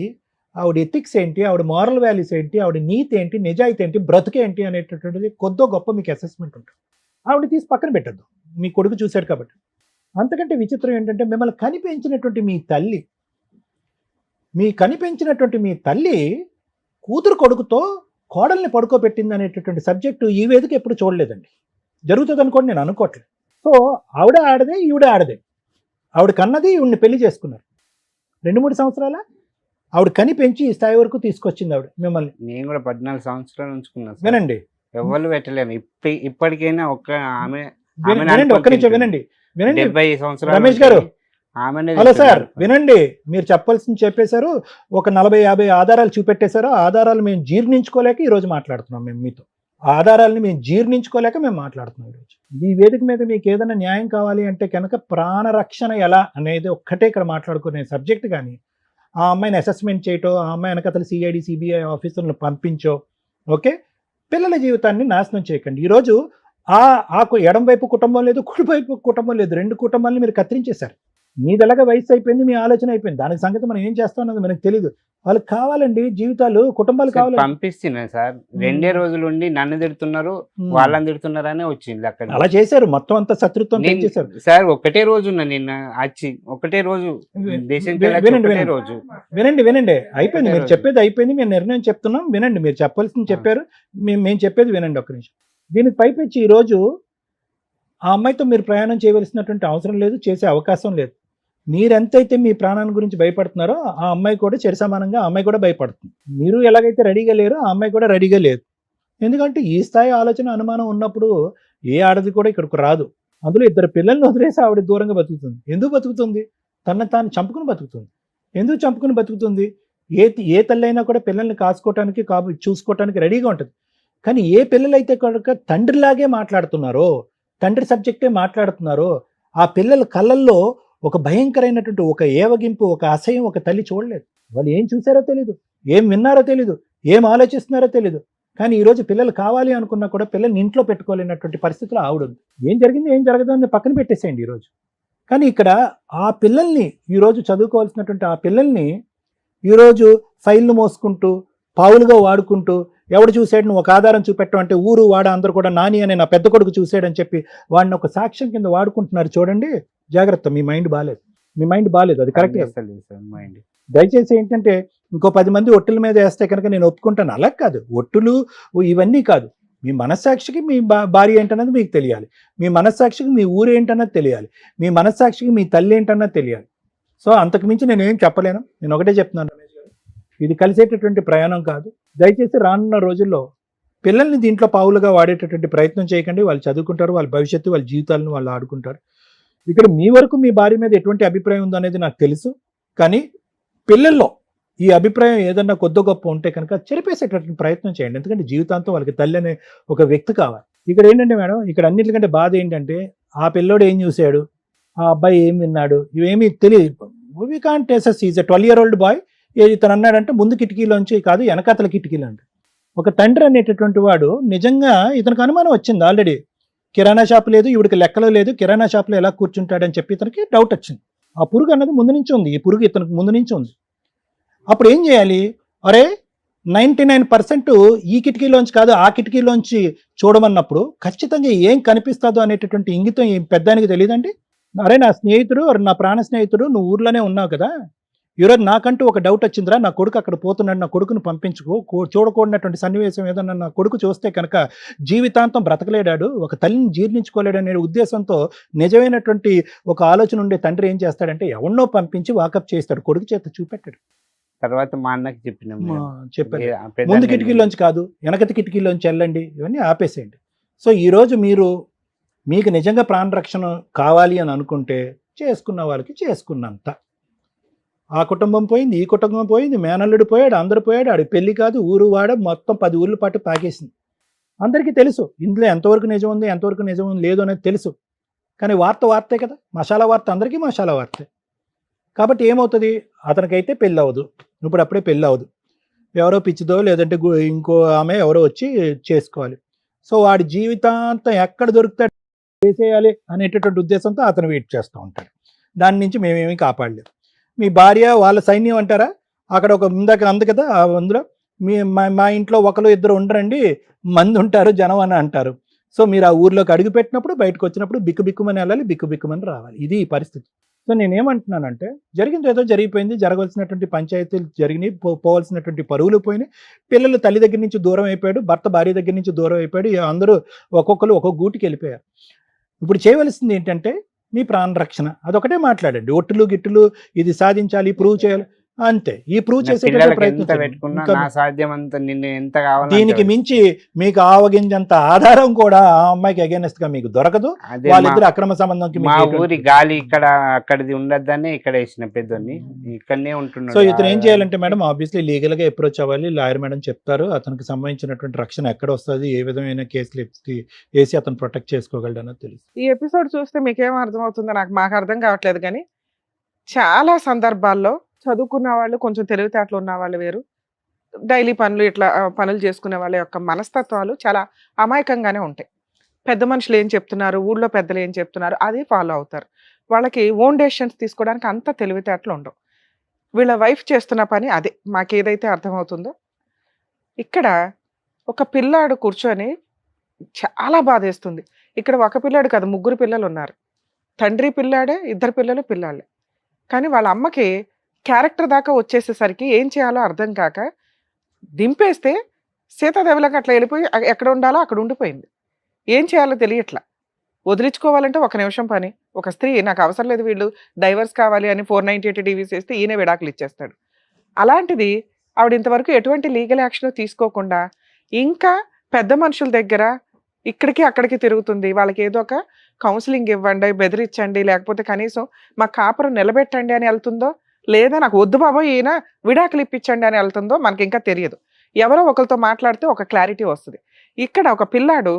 ఆవిడ ఎథిక్స్ ఏంటి, ఆవిడ మారల్ వాల్యూస్ ఏంటి, ఆవిడ నీతి ఏంటి, నిజాయితీ ఏంటి, బ్రతుకేంటి అనేటటువంటిది కొద్దో గొప్ప మీకు అసెస్మెంట్ ఉంటుంది. ఆవిడ తీసి పక్కన పెట్టద్దు, మీ కొడుకు చూశాడు కాబట్టి. అంతకంటే విచిత్రం ఏంటంటే మిమ్మల్ని కనిపించినటువంటి మీ తల్లి కూతురు కొడుకుతో కోడల్ని పడుకోబెట్టింది అనేటటువంటి సబ్జెక్టు ఈ వేదిక ఎప్పుడు చూడలేదండి. జరుగుతుంది అనుకోండి, నేను అనుకోవట్లేదు. సో ఆవిడ ఆడదే, ఈవిడ ఆడదే. ఆవిడ కన్నది, ఈవిడిని పెళ్లి చేసుకున్నారు. 2-3 సంవత్సరాల ఆవిడ కని పెంచి ఈ స్థాయి వరకు తీసుకొచ్చింది ఆవిడ మిమ్మల్ని. నేను కూడా 14 సంవత్సరాలు ఉంచుకున్నాను. వినండి, ఎవరు పెట్టలేము. ఇప్పటికైనా ఒక్క ఆమె వినండి, ఒక్క నిమిషం వినండి. 70 సంవత్సరాలు రమేష్ గారు, హలో సార్, వినండి. మీరు చెప్పాల్సింది చెప్పేశారు, ఒక 40-50 ఆధారాలు చూపెట్టేశారు. ఆధారాలు మేము జీర్ణించుకోలేక ఈరోజు మాట్లాడుతున్నాం. మేము మీతో ఆధారాలని మేము జీర్ణించుకోలేక మేము మాట్లాడుతున్నాం ఈరోజు. ఈ వేదిక మీద మీకు ఏదైనా న్యాయం కావాలి అంటే కనుక ప్రాణరక్షణ ఎలా అనేది ఒక్కటే ఇక్కడ మాట్లాడుకునే సబ్జెక్ట్. కానీ ఆ అమ్మాయిని అసెస్మెంట్ చేయటో, ఆ అమ్మాయి వెనకతలు సిఐడి సిబిఐ ఆఫీసర్లను పంపించో, ఓకే, పిల్లల జీవితాన్ని నాశనం చేయకండి. ఈరోజు ఆ ఎడం వైపు కుటుంబం లేదు, కుడి వైపు కుటుంబం లేదు, 2 కుటుంబాలని మీరు కత్తిరించేశారు. మీదలాగా వయసు అయిపోయింది, మీ ఆలోచన అయిపోయింది, దానికి సంగతి మనం ఏం చేస్తాం అన్నది మనకు తెలియదు. వాళ్ళకి కావాలండి జీవితాలు, కుటుంబాలు సార్ కావాలి. పంపిస్తున్నా సార్, 2 రోజులు ఉండి నన్ను తిడుతున్నారు వాళ్ళని తిడుతున్నారనే వచ్చింది అక్కడ. అలా చేశారు, మొత్తం అంతా శత్రుత్వం పెంచేశారు. సార్ ఒకటే రోజు ఉన్నా నిన్న వచ్చి, ఒకటే రోజు దేశానికి వెళ్ళొచ్చి వినండి, ఒకటే వినండి. రోజు. వినండి అయిపోయింది, మీరు రోజు. చెప్పేది అయిపోయింది, మేము నిర్ణయం చెప్తున్నాం వినండి. మీరు చెప్పాల్సింది చెప్పారు, మేము చెప్పేది వినండి ఒక్క నిమిషం. దీనికి పైపెచ్చి ఈ రోజు ఆ అమ్మాయితో మీరు ప్రయాణం చేయవలసినటువంటి అవసరం లేదు, చేసే అవకాశం లేదు. మీరెంతైతే మీ ప్రాణాన్ని గురించి భయపడుతున్నారో ఆ అమ్మాయి కూడా సమానంగా ఆ అమ్మాయి కూడా భయపడుతుంది. మీరు ఎలాగైతే రెడీగా లేరో ఆ అమ్మాయి కూడా రెడీగా లేదు. ఎందుకంటే ఈ స్థాయి ఆలోచన అనుమానం ఉన్నప్పుడు ఏ ఆడది కూడా ఇక్కడికి రాదు. అందులో 2 పిల్లల్ని వదిలేసి ఆవిడ దూరంగా బతుకుతుంది. ఎందుకు బతుకుతుంది? తనను తాను చంపుకుని బతుకుతుంది. ఎందుకు చంపుకుని బతుకుతుంది? ఏ తల్లి అయినా కూడా పిల్లల్ని కాసుకోవటానికి చూసుకోవటానికి రెడీగా ఉంటుంది. కానీ ఏ పిల్లలైతే కనుక తండ్రిలాగే మాట్లాడుతున్నారో, తండ్రి సబ్జెక్టే మాట్లాడుతున్నారో, ఆ పిల్లల కళ్ళల్లో ఒక భయంకరమైనటువంటి ఒక ఏవగింపు, ఒక అసహ్యం ఒక తల్లి చూడలేదు. వాళ్ళు ఏం చూసారో తెలీదు, ఏం విన్నారో తెలీదు, ఏం ఆలోచిస్తున్నారో తెలీదు. కానీ ఈరోజు పిల్లలు కావాలి అనుకున్నా కూడా పిల్లల్ని ఇంట్లో పెట్టుకోలేనటువంటి పరిస్థితిలో ఆవిడ ఉంది. ఏం జరిగింది ఏం జరగదు అని పక్కన పెట్టేసేయండి ఈరోజు. కానీ ఇక్కడ ఆ పిల్లల్ని ఈరోజు చదువుకోవాల్సినటువంటి ఆ పిల్లల్ని ఈరోజు ఫైళ్ళు మోసుకుంటూ పావులుగా వాడుకుంటూ, ఎవడు చూసాడు నువ్వు ఒక ఆధారం చూపెట్టడం అంటే ఊరు వాడ అందరూ కూడా నాని అనే నా పెద్ద కొడుకు చూసాడని చెప్పి వాడిని ఒక సాక్ష్యం కింద వాడుకుంటున్నారు. చూడండి, జాగ్రత్త, మీ మైండ్ బాగాలేదు, అది కరెక్ట్. దయచేసి ఏంటంటే ఇంకో 10 మంది ఒట్టుల మీద వేస్తే కనుక నేను ఒప్పుకుంటాను. అలా కాదు, ఒట్టులు ఇవన్నీ కాదు. మీ మనస్సాక్షికి మీ భార్య ఏంటన్నది మీకు తెలియాలి, మీ మనస్సాక్షికి మీ ఊరు ఏంటన్నది తెలియాలి, మీ మనస్సాక్షికి మీ తల్లి ఏంటన్నది తెలియాలి. సో అంతకు మించి నేను ఏం చెప్పలేను. నేను ఒకటే చెప్తున్నాను రమేష్ గారు, ఇది కలిసేటటువంటి ప్రయాణం కాదు. దయచేసి రానున్న రోజుల్లో పిల్లల్ని దీంట్లో పావులుగా వాడేటటువంటి ప్రయత్నం చేయకండి. వాళ్ళు చదువుకుంటారు, వాళ్ళ భవిష్యత్తు, వాళ్ళ జీవితాలను వాళ్ళు ఆడుకుంటారు. ఇక్కడ మీ వరకు మీ భార్య మీద ఎటువంటి అభిప్రాయం ఉందో అనేది నాకు తెలుసు. కానీ పిల్లల్లో ఈ అభిప్రాయం ఏదన్నా కొద్ది గొప్ప ఉంటే కనుక చెరిపేసేటటువంటి ప్రయత్నం చేయండి. ఎందుకంటే జీవితాంతం వాళ్ళకి తల్లి అనే ఒక వ్యక్తి కావాలి. ఇక్కడ ఏంటంటే మేడం, ఇక్కడ అన్నిటికంటే బాధ ఏంటంటే ఆ పిల్లోడు ఏం చూశాడు, ఆ అబ్బాయి ఏం విన్నాడు, ఇవేమీ తెలియదు. We can't assess. Is a 12-year-old boy. ఇతను అన్నాడంటే ముందు కిటికీలోంచి కాదు వెనకాతల కిటికీలు అంట. ఒక తండ్రి అనేటటువంటి వాడు నిజంగా ఇతనికి అనుమానం వచ్చింది ఆల్రెడీ. కిరాణా షాప్ లేదు, ఇవిడికి లెక్కలో లేదు, కిరాణా షాప్లో ఎలా కూర్చుంటాడని చెప్పి ఇతనికి డౌట్ వచ్చింది. ఆ పురుగు అన్నది ముందు నుంచి ఉంది, ఈ పురుగు ఇతనికి ముందు నుంచి ఉంది. అప్పుడు ఏం చేయాలి? అరే 99% ఈ కిటికీలోంచి కాదు ఆ కిటికీలోంచి చూడమన్నప్పుడు ఖచ్చితంగా ఏం కనిపిస్తుందో అనేటటువంటి ఇంగితం ఈ పెద్దానికి తెలియదండి. అరే నా స్నేహితుడు, నా ప్రాణ స్నేహితుడు, నువ్వు ఊర్లోనే ఉన్నావు కదా, ఈరోజు నాకంటూ ఒక డౌట్ వచ్చిందిరా, నా కొడుకు అక్కడ పోతున్నాడు, నా కొడుకును పంపించుకో, చూడకూడనటువంటి సన్నివేశం ఏదన్నా నా కొడుకు చూస్తే కనుక జీవితాంతం బ్రతకలేడాడు, ఒక తల్లిని జీర్ణించుకోలేడు అనే ఉద్దేశంతో నిజమైనటువంటి ఒక ఆలోచన ఉండే తండ్రి ఏం చేస్తాడంటే ఎవరినో పంపించి వాకప్ చేస్తాడు, కొడుకు చేత చూపెట్టాడు. తర్వాత మా అన్నకి చెప్పినాము, చెప్పారు ముందు కిటికీలోంచి కాదు వెనకటి కిటికీలోంచి వెళ్ళండి, ఇవన్నీ ఆపేసేయండి. సో ఈరోజు మీకు నిజంగా ప్రాణరక్షణ కావాలి అని అనుకుంటే చేసుకున్న వాళ్ళకి చేసుకున్నంత. ఆ కుటుంబం పోయింది, ఈ కుటుంబం పోయింది, మేనల్లుడు పోయాడు, అందరు పోయాడు, ఆడి పెళ్లి కాదు ఊరు వాడ మొత్తం 10 ఊర్ల పాటు పాకేసింది. అందరికీ తెలుసు ఇందులో ఎంతవరకు నిజం ఉంది ఎంతవరకు నిజం లేదు అనేది తెలుసు. కానీ వార్తే కదా, మసాలా వార్త అందరికీ మసాలా వార్తే. కాబట్టి ఏమవుతుంది, అతనికైతే పెళ్ళి అవ్వదు, అప్పుడే పెళ్ళి అవ్వదు, ఎవరో పిచ్చిదో లేదంటే ఇంకో ఆమె ఎవరో వచ్చి చేసుకోవాలి. సో వాడి జీవితాంతం ఎక్కడ దొరుకుతాడు చేసేయాలి అనేటటువంటి ఉద్దేశంతో అతను వెయిట్ చేస్తూ ఉంటాడు. దాని నుంచి మేమేమీ కాపాడలేము. మీ భార్య వాళ్ళ సైన్యం అంటారా, అక్కడ ఒక ఇందాక అంది కదా, అందులో మా ఇంట్లో 1-2 ఉండరండి, మంది ఉంటారు జనం అని అంటారు. సో మీరు ఆ ఊర్లోకి అడుగు పెట్టినప్పుడు బయటకు వచ్చినప్పుడు బిక్కుమని వెళ్ళాలి, బిక్కుమని రావాలి. ఇది ఈ పరిస్థితి. సో నేనేమంటున్నానంటే జరిగింది ఏదో జరిగిపోయింది, జరగాల్సినటువంటి పంచాయతీలు జరిగినాయి, పోవాల్సినటువంటి పరువులు పోయినాయి, పిల్లలు తల్లి దగ్గర నుంచి దూరం అయిపోయాడు, భర్త భార్య దగ్గర నుంచి దూరం అయిపోయాడు, అందరూ ఒక్కొక్కరు ఒక్కొక్క గూటికి వెళ్ళిపోయారు. ఇప్పుడు చేయవలసింది ఏంటంటే మీ ప్రాణరక్షణ, అదొకటే మాట్లాడండి. ఒట్టులు గిట్టులు ఇది సాధించాలి, ప్రూవ్ చేయాలి, అంతే. ఈ ప్రూవ్ చేసే దీనికి మించి మీకు ఆవగింజంత ఆధారం కూడా ఆ అమ్మాయికి అగేనెస్ట్ గా మీకు దొరకదు. వాళ్ళిద్దరు అక్రమ సంబంధంకి మా ఊరి గాలి ఇక్కడ అక్కడిది ఉండద్దని ఇక్కడ వేసిన పెద్దోని ఇక్కడనే ఉంటున్నాడు. సో ఇతను ఏం చేయాలంటే మేడం ఆబ్వియస్లీ లీగల్ గా అప్రోచ్ అవ్వాలి. లాయర్ మేడం చెప్తారు అతనికి సంబంధించినటువంటి రక్షణ ఎక్కడ వస్తుంది, ఏ విధమైన కేసులు వేసి అతను ప్రొటెక్ట్ చేసుకోగలడు అన్నది తెలుసు. ఈ ఎపిసోడ్ చూస్తే మీకేం అర్థమవుతుందో మాకు అర్థం కావట్లేదు. కానీ చాలా సందర్భాల్లో చదువుకున్న వాళ్ళు, కొంచెం తెలివితేటలు ఉన్న వాళ్ళు వేరు, డైలీ పనులు చేసుకునే వాళ్ళ యొక్క మనస్తత్వాలు చాలా అమాయకంగానే ఉంటాయి. పెద్ద మనుషులు ఏం చెప్తున్నారు, ఊళ్ళో పెద్దలు ఏం చెప్తున్నారు, అది ఫాలో అవుతారు. వాళ్ళకి ఓన్ డెసిషన్స్ తీసుకోవడానికి అంత తెలివితేటలు ఉండవు. వీళ్ళ వైఫ్ చేస్తున్న పని అదే. మాకేదైతే అర్థమవుతుందో ఇక్కడ ఒక పిల్లాడు కూర్చొని చాలా బాధేస్తుంది. ఇక్కడ ఒక పిల్లాడు కాదు, 3 పిల్లలు ఉన్నారు. తండ్రి పిల్లాడే, 2 పిల్లలు పిల్లాళ్ళే. కానీ వాళ్ళ అమ్మకి క్యారెక్టర్ దాకా వచ్చేసేసరికి ఏం చేయాలో అర్థం కాక దింపేస్తే సీతాదేవిలాగా అట్లా వెళ్ళిపోయి ఎక్కడ ఉండాలో అక్కడ ఉండిపోయింది. ఏం చేయాలో తెలియట్లా. వదిలించుకోవాలంటే 1 నిమిషం పని. ఒక స్త్రీ నాకు అవసరం లేదు వీళ్ళు డైవర్స్ కావాలి అని 498 డివిస్ వేస్తే ఈయన విడాకులు ఇచ్చేస్తాడు. అలాంటిది ఆవిడ ఇంతవరకు ఎటువంటి లీగల్ యాక్షన్ తీసుకోకుండా ఇంకా పెద్ద మనుషుల దగ్గర ఇక్కడికి అక్కడికి తిరుగుతుంది. వాళ్ళకి ఏదో ఒక కౌన్సిలింగ్ ఇవ్వండి, బెదిరించండి, లేకపోతే కనీసం మా కాపురం నిలబెట్టండి అని వెళ్తుందో, లేదా నాకు వద్దు బాబోయ్ ఈయన విడాకులు ఇప్పించండి అని వెళ్తుందో మనకి ఇంకా తెలియదు. ఎవరో ఒకరితో మాట్లాడితే ఒక క్లారిటీ వస్తుంది. ఇక్కడ ఒక పిల్లాడు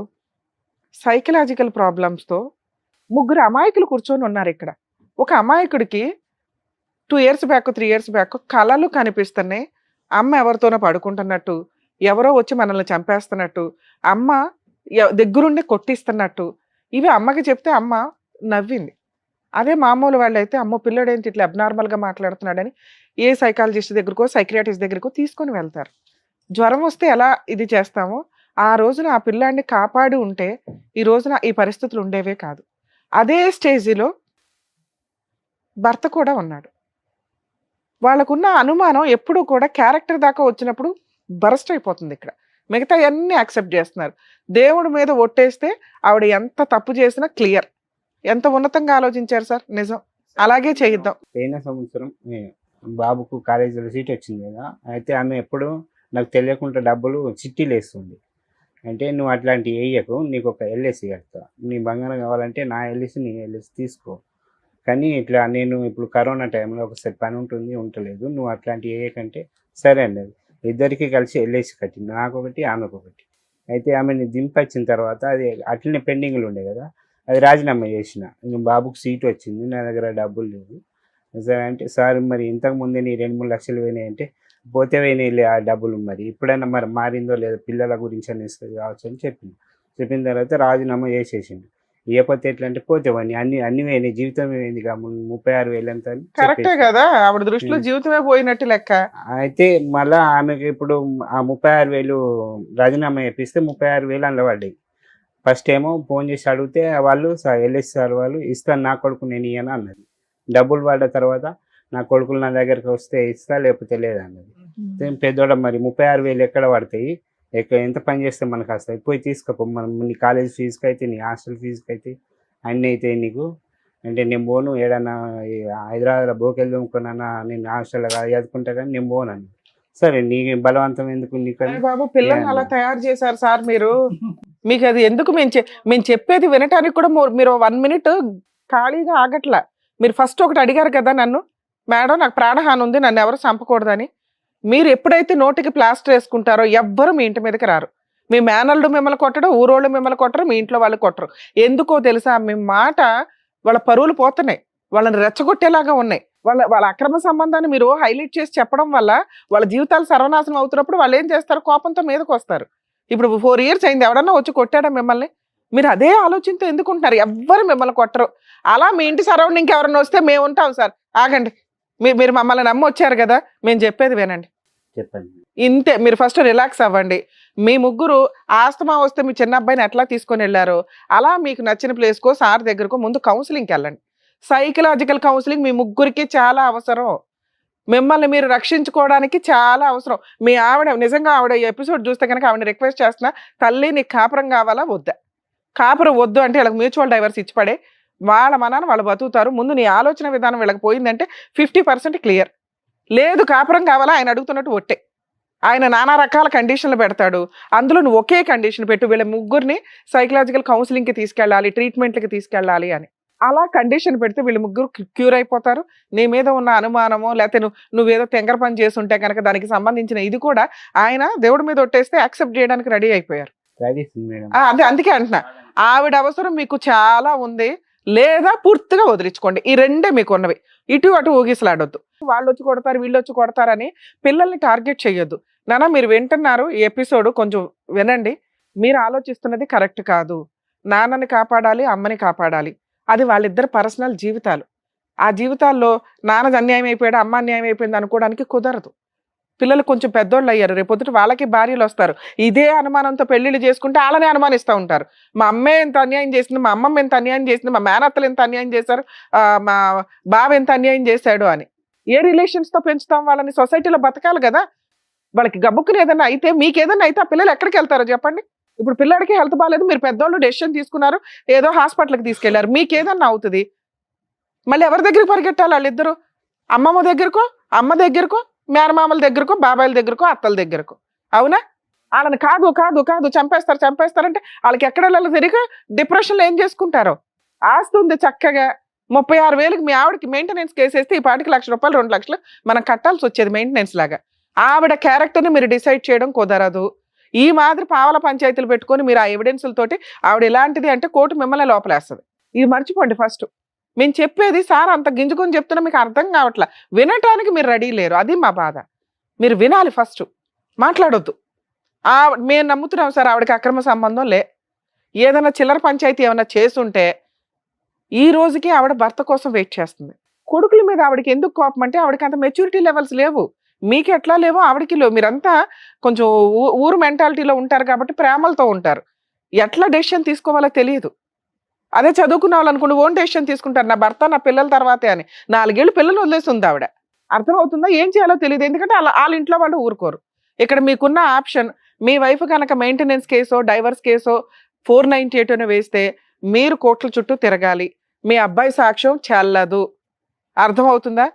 సైకలాజికల్ ప్రాబ్లమ్స్తో 3 అమాయకులు కూర్చొని ఉన్నారు ఇక్కడ. ఒక అమాయకుడికి 2 years బ్యాక్ 3 years బ్యాక్ కళలు కనిపిస్తున్నాయి. అమ్మ ఎవరితోనో పడుకుంటున్నట్టు, ఎవరో వచ్చి మనల్ని చంపేస్తున్నట్టు, అమ్మ దగ్గరుండి కొట్టిస్తున్నట్టు. ఇవి అమ్మకి చెప్తే అమ్మ నవ్వింది. అదే మామూలు వాళ్ళు అయితే అమ్మో పిల్లడు ఏంటి ఇట్లా అబ్నార్మల్గా మాట్లాడుతున్నాడని ఏ సైకాలజిస్ట్ దగ్గరకో సైక్రియాటిస్ట్ దగ్గరకో తీసుకొని వెళ్తారు. జ్వరం వస్తే ఎలా ఇది చేస్తామో ఆ రోజున ఆ పిల్లాడిని కాపాడి ఉంటే ఈ రోజున ఈ పరిస్థితులు ఉండేవే కాదు. అదే స్టేజిలో భర్త కూడా ఉన్నాడు. వాళ్ళకున్న అనుమానం ఎప్పుడూ కూడా క్యారెక్టర్ దాకా వచ్చినప్పుడు బరస్ట్ అయిపోతుంది. ఇక్కడ మిగతా అన్నీ యాక్సెప్ట్ చేస్తున్నారు. దేవుడి మీద ఒట్టేస్తే ఆవిడ ఎంత తప్పు చేసినా క్లియర్. ఎంత ఉన్నతంగా ఆలోచించారు సార్, నిజం. అలాగే చేయిద్దాం. పోయిన సంవత్సరం బాబుకు కాలేజీలో సీట్ వచ్చింది కదా, అయితే ఆమె ఎప్పుడు నాకు తెలియకుండా డబ్బులు చిట్టీలు వేస్తుంది. అంటే నువ్వు అట్లాంటివి వేయకు, నీకు ఒక ఎల్ఐసి కడతా, నీ బంగారం కావాలంటే నా ఎల్ఐసి నీ ఎల్ఐసి తీసుకో, కానీ ఇట్లా నేను ఇప్పుడు కరోనా టైంలో ఒకసారి పని ఉంటుంది ఉండలేదు, నువ్వు అట్లాంటివి వేయకంటే సరే అన్నది. ఇద్దరికి కలిసి ఎల్ఐసి కట్టింది, నాకు ఒకటి ఆమెకు ఒకటి. అయితే ఆమెని దింపొచ్చిన తర్వాత అది అట్లనే పెండింగ్లు ఉండే కదా, అది రాజీనామా చేసిన. ఇంక బాబుకు సీట్ వచ్చింది, నా దగ్గర డబ్బులు లేవు సార్ అంటే, సార్ మరి ఇంతకుముందే నీ 2-3 లక్షలు పోయినాయి అంటే, పోతే పోయినాయి ఆ డబ్బులు, మరి ఇప్పుడైనా మరి మారిందో లేదో పిల్లల గురించి అని ఇస్తుంది కావచ్చు అని చెప్పింది. చెప్పిన తర్వాత రాజీనామా చేసేసిండు. ఇవ్వకపోతే ఎట్లా అంటే పోతేవని అన్ని పోయినాయి, జీవితం పోయింది, 36,000 అంత కరెక్టే కదా, ఆవిడ దృష్టిలో జీవితమే పోయినట్టు లెక్క. అయితే మళ్ళా ఆమెకి ఇప్పుడు ఆ 36,000 రాజీనామా చేపిస్తే 36,000 అందులో పడ్డాయి. ఫస్ట్ ఏమో ఫోన్ చేసి అడిగితే వాళ్ళు ఎల్ఎస్ సార్ వాళ్ళు ఇస్తాను నా కొడుకు నేను ఇయ్యను అన్నది. డబ్బులు పడ్డ తర్వాత నా కొడుకులు నా దగ్గరికి వస్తే ఇస్తా లేకపోతే లేదన్నది. పెద్దోడ మరి 36,000 ఎక్కడ పడతాయి, ఎంత పని చేస్తే మనకు వస్తాయి, పోయి తీసుకోపో, మనం నీ కాలేజ్ ఫీజుకి అయితే నీ హాస్టల్ ఫీజుకి అయితే అన్నీ అయితే నీకు అంటే నేను పోను, ఏడన్నా హైదరాబాద్లో బోకెళ్ళి దొంగకున్నా నేను హాస్టల్లో చదువుకుంటా కానీ నేను పోనని. సరే నీ బలవంతం ఎందుకు నీకు బాబు, పిల్లల్ని అలా తయారు చేశారు సార్ మీరు. మీకు అది ఎందుకు మేము చెప్పేది వినటానికి కూడా మీరు 1 minute ఖాళీగా ఆగట్లా. మీరు ఫస్ట్ ఒకటి అడిగారు కదా నన్ను, మేడం నాకు ప్రాణహాని ఉంది, నన్ను ఎవరు చంపకూడదని. మీరు ఎప్పుడైతే నోటికి ప్లాస్టర్ వేసుకుంటారో ఎవ్వరు మీ ఇంటి మీదకి రారు. మీ మేనల్లు మిమ్మల్ని కొట్టడం, ఊరోళ్ళు మిమ్మల్ని కొట్టరు, మీ ఇంట్లో వాళ్ళు కొట్టరు. ఎందుకో తెలుసా, మీ మాట వాళ్ళ పరువులు పోతున్నాయి, వాళ్ళని రెచ్చగొట్టేలాగా ఉన్నాయి. వాళ్ళ అక్రమ సంబంధాన్ని మీరు హైలైట్ చేసి చెప్పడం వల్ల వాళ్ళ జీవితాలు సర్వనాశనం అవుతున్నప్పుడు వాళ్ళు ఏం చేస్తారు, కోపంతో మీదకి వస్తారు. ఇప్పుడు 4 years అయింది, ఎవడన్నా వచ్చి కొట్టాడా మిమ్మల్ని? మీరు అదే ఆలోచనతో ఎందుకుంటున్నారు? ఎవ్వరు మిమ్మల్ని కొట్టరు. అలా మీ ఇంటి సరౌండింగ్కి ఎవరన్నా వస్తే మేము ఉంటాం సార్. ఆగండి, మీరు మమ్మల్ని నమ్మి వచ్చారు కదా, మేము చెప్పేది వినండి. చెప్పండి ఇంతే, మీరు ఫస్ట్ రిలాక్స్ అవ్వండి. మీ ముగ్గురు ఆస్తమా వస్తే మీ చిన్న అబ్బాయిని ఎట్లా తీసుకొని వెళ్ళారో అలా మీకు నచ్చిన ప్లేస్కో సార్ దగ్గరకో ముందు కౌన్సిలింగ్కి వెళ్ళండి. సైకలాజికల్ కౌన్సిలింగ్ మీ ముగ్గురికి చాలా అవసరం. మిమ్మల్ని మీరు రక్షించుకోవడానికి చాలా అవసరం. మీ ఆవిడ నిజంగా ఆవిడ ఎపిసోడ్ చూస్తే కనుక ఆవిడ రిక్వెస్ట్ చేస్తున్నా, తల్లి నీకు కాపురం కావాలా వద్దా? కాపురం వద్దు అంటే వీళ్ళకి మ్యూచువల్ డైవర్స్ ఇచ్చి పడే, వాళ్ళ మనాన్ని వాళ్ళు బతుకుతారు. ముందు నీ ఆలోచన విధానం వీళ్ళకి పోయిందంటే 50% క్లియర్. లేదు కాపురం కావాలా, ఆయన అడుగుతున్నట్టు ఒట్టే. ఆయన నానా రకాల కండిషన్లు పెడతాడు, అందులో నువ్వు ఒకే కండిషన్ పెట్టు, వీళ్ళ ముగ్గురిని సైకలాజికల్ కౌన్సిలింగ్కి తీసుకెళ్ళాలి, ట్రీట్మెంట్కి తీసుకెళ్ళాలి అని. అలా కండిషన్ పెడితే వీళ్ళు ముగ్గురు క్యూర్ అయిపోతారు. నీ మీద ఉన్న అనుమానమో లేకపోతే నువ్వేదో తెంగర పని చేసి ఉంటే కనుక దానికి సంబంధించిన ఇది కూడా ఆయన దేవుడి మీద ఒట్టేస్తే యాక్సెప్ట్ చేయడానికి రెడీ అయిపోయారు. అదే అందుకే అంటున్నా, ఆవిడ అవసరం మీకు చాలా ఉంది, లేదా పూర్తిగా వదిలించుకోండి. ఈ రెండే మీకు ఉన్నవి. ఇటు అటు ఊగిసలాడొద్దు. వాళ్ళు వచ్చి కొడతారు, వీళ్ళు వచ్చి కొడతారని పిల్లల్ని టార్గెట్ చేయొద్దు. నాన్న మీరు వింటున్నారు, ఈ ఎపిసోడ్ కొంచెం వినండి. మీరు ఆలోచిస్తున్నది కరెక్ట్ కాదు. నాన్నని కాపాడాలి, అమ్మని కాపాడాలి. అది వాళ్ళిద్దరు పర్సనల్ జీవితాలు. ఆ జీవితాల్లో నాన్నది అన్యాయం అయిపోయాడు, అమ్మ అన్యాయం అయిపోయింది అనుకోవడానికి కుదరదు. పిల్లలు కొంచెం పెద్దోళ్ళు అయ్యారు, రేపొద్దుట వాళ్ళకి భార్యలు వస్తారు. ఇదే అనుమానంతో పెళ్లిళ్ళు చేసుకుంటే వాళ్ళని అనుమానిస్తూ ఉంటారు. మా అమ్మే ఎంత అన్యాయం చేసింది, మా అమ్మమ్మ ఎంత అన్యాయం చేసింది, మా మేనత్తలు ఎంత అన్యాయం చేశారు, మా బావ ఎంత అన్యాయం చేశాడు అని. ఏ రిలేషన్స్ తో పెంచుతాం వాళ్ళని? సొసైటీలో బతకాలి కదా. వాళ్ళకి గబ్బుక్కుని ఏదైనా అయితే, మీకు ఏదైనా అయితే ఆ పిల్లలు ఎక్కడికి వెళ్తారో చెప్పండి. ఇప్పుడు పిల్లడికి హెల్త్ బాగాలేదు, మీరు పెద్దోళ్ళు డెసిషన్ తీసుకున్నారు, ఏదో హాస్పిటల్కి తీసుకెళ్లారు, మీకు ఏదన్నా అవుతుంది, మళ్ళీ ఎవరి దగ్గరికి పరిగెట్టాలి? వాళ్ళిద్దరు అమ్మమ్మ దగ్గరకో, అమ్మ దగ్గరకో, మేనమామల దగ్గరకో, బాబాయిల దగ్గరకో, అత్తల దగ్గరకో. అవునా? వాళ్ళని కాదు కాదు కాదు చంపేస్తారంటే వాళ్ళకి ఎక్కడ వెళ్ళాలో తిరిగి డిప్రెషన్లో ఏం చేసుకుంటారో. ఆస్తి ఉంది చక్కగా, 36,000కి మీ ఆవిడకి మెయింటెనెన్స్ కేసేస్తే ఈ పాటికి ₹1,00,000 2 లక్షలు మనం కట్టాల్సి వచ్చేది మెయింటెనెన్స్ లాగా. ఆవిడ క్యారెక్టర్ని మీరు డిసైడ్ చేయడం కుదరదు. ఈ మాదిరి పావల పంచాయతీలు పెట్టుకొని మీరు ఆ ఎవిడెన్స్లతోటి ఆవిడ ఎలాంటిది అంటే కోర్టు మిమ్మల్ని లోపలేస్తుంది. ఇది మర్చిపోండి ఫస్ట్. మేము చెప్పేది సార్ అంత గింజుకొని చెప్తున్నా మీకు అర్థం కావట్లా, వినటానికి మీరు రెడీ లేరు. అది మా బాధ. మీరు వినాలి ఫస్ట్, మాట్లాడొద్దు. మేము నమ్ముతున్నాం సార్ ఆవిడకి అక్రమ సంబంధం లే. ఏదైనా చిల్లర పంచాయతీ ఏమైనా చేసుంటే ఈ రోజుకి ఆవిడ భర్త కోసం వెయిట్ చేస్తుంది. కొడుకుల మీద ఆవిడకి ఎందుకు కోపం అంటే ఆవిడకి అంత మెచ్యూరిటీ లెవెల్స్ లేవు. మీకు ఎట్లా లేవో ఆవిడకి లేవు. మీరంతా కొంచెం ఊరు మెంటాలిటీలో ఉంటారు కాబట్టి ప్రేమలతో ఉంటారు. ఎట్లా డెసిషన్ తీసుకోవాలో తెలియదు. అదే చదువుకున్న వాళ్ళు అనుకోండి ఓన్ డెసిషన్ తీసుకుంటారు, నా భర్త నా పిల్లల తర్వాతే అని. 4 ఏళ్ళు పిల్లలు వదిలేసి ఉంది ఆవిడ. అర్థమవుతుందా? ఏం చేయాలో తెలియదు. ఎందుకంటే వాళ్ళ ఇంట్లో వాళ్ళు ఊరుకోరు. ఇక్కడ మీకున్న ఆప్షన్, మీ వైఫ్ కనుక మెయింటెనెన్స్ కేసో డైవర్స్ కేసో 498 వేస్తే మీరు కోర్టుల చుట్టూ తిరగాలి. మీ అబ్బాయి సాక్ష్యం చెల్లదు. అర్థమవుతుందా?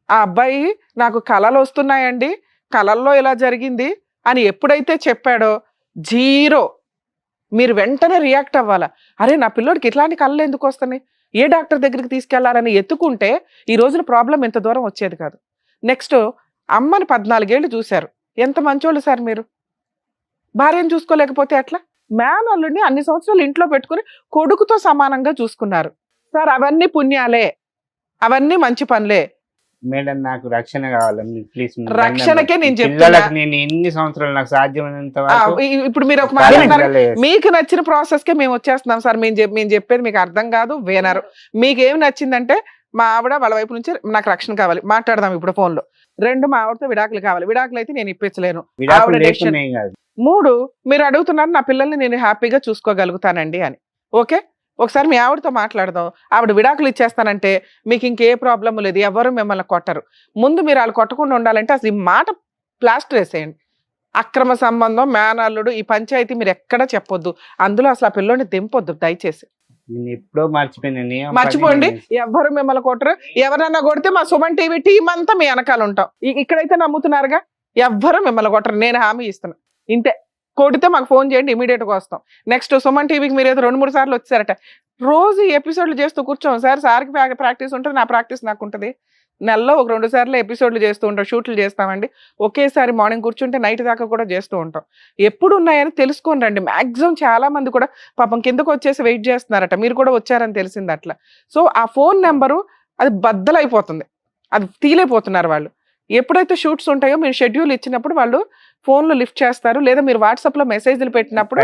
ఆ అబ్బాయి నాకు కళలు వస్తున్నాయండి, కళల్లో ఇలా జరిగింది అని ఎప్పుడైతే చెప్పాడో 0. మీరు వెంటనే రియాక్ట్ అవ్వాలా. అరే నా పిల్లోడికి ఇట్లాంటి కళలు ఎందుకు వస్తున్నాయి, ఏ డాక్టర్ దగ్గరికి తీసుకెళ్లాలని ఎత్తుకుంటే ఈ రోజున ప్రాబ్లం ఎంత దూరం వచ్చేది కాదు. నెక్స్ట్, అమ్మని 14 ఏళ్ళు చూశారు, ఎంత మంచోళ్ళు సార్ మీరు. భార్యను చూసుకోలేకపోతే ఎట్లా? మేనల్లుడిని అన్ని సంవత్సరాలు ఇంట్లో పెట్టుకుని కొడుకుతో సమానంగా చూసుకున్నారు సార్. అవన్నీ పుణ్యాలే, అవన్నీ మంచి పనులే. మేడం నాకు రక్షణ కావాలండి ప్లీజ్. రక్షణకే నేను చెప్తున్నా. నేను ఎన్ని సంవత్సరాలు నాకు సాధ్యమైనంత ఇప్పుడు మీరు ఒక మాట అన్నారు, మీకు నచ్చిన ప్రాసెస్ కే మేము వచ్చేస్తున్నాం సార్. మేము చెప్పేది మీకు అర్థం కాదు, వినరు. మీకు ఏమి నచ్చిందంటే మా ఆవిడ వాళ్ళ వైపు నుంచి నాకు రక్షణ కావాలి, మాట్లాడదాం ఇప్పుడు ఫోన్ లో. 2, మా ఆవిడతో విడాకులు కావాలి. విడాకులు అయితే నేను ఇప్పించలేను. 3, మీరు అడుగుతున్నారు నా పిల్లల్ని నేను హ్యాపీగా చూసుకోగలుగుతానండి అని. ఓకే, ఒకసారి మీ ఆవిడతో మాట్లాడదాం. ఆవిడ విడాకులు ఇచ్చేస్తానంటే మీకు ఇంకే ప్రాబ్లం లేదు, ఎవరు మిమ్మల్ని కొట్టరు. ముందు మీరు వాళ్ళు కొట్టకుండా ఉండాలంటే అసలు ఈ మాట ప్లాస్టర్ వేసేయండి. అక్రమ సంబంధం, మేనల్లుడు, ఈ పంచాయతీ మీరు ఎక్కడా చెప్పొద్దు. అందులో అసలు ఆ పిల్లోని దింపొద్దు దయచేసి. ఎప్పుడో మర్చిపోండి, ఎవ్వరు మిమ్మల్ని కొట్టరు. ఎవరన్నా కొడితే మా సుమన్ టీవీ టీం అంతా మీ వెనకాల ఉంటాం. ఇక్కడైతే నమ్ముతున్నారుగా, ఎవ్వరు మిమ్మల్ని కొట్టరు, నేను హామీ ఇస్తున్నా. ఇంతే, కొడితే మాకు ఫోన్ చేయండి, ఇమీడియట్ గా వస్తాం. నెక్స్ట్, సుమన్ టీవీకి మీరు ఏదో 2-3 సార్లు వచ్చారట. రోజు ఎపిసోడ్లు చేస్తూ కూర్చోం సార్. సార్కి ప్రాక్టీస్ ఉంటుంది, నా ప్రాక్టీస్ నాకు ఉంటుంది. నెలలో 1-2 సార్లు ఎపిసోడ్లు చేస్తూ ఉంటాం, షూట్లు చేస్తామండి. ఒకేసారి మార్నింగ్ కూర్చుంటే నైట్ దాకా కూడా చేస్తూ ఉంటాం. ఎప్పుడు ఉన్నాయని తెలుసుకొని రండి. మ్యాక్సిమం చాలా మంది కూడా పాపం కిందకు వచ్చేసి వెయిట్ చేస్తున్నారట, మీరు కూడా వచ్చారని తెలిసింది అట్లా. సో ఆ ఫోన్ నెంబరు అది బద్దలైపోతుంది, అది తీలేపోతున్నారు వాళ్ళు. ఎప్పుడైతే షూట్స్ ఉంటాయో మీరు షెడ్యూల్ ఇచ్చినప్పుడు వాళ్ళు ఫోన్లు లిఫ్ట్ చేస్తారు, లేదా మీరు వాట్సాప్ లో మెసేజ్లు పెట్టినప్పుడు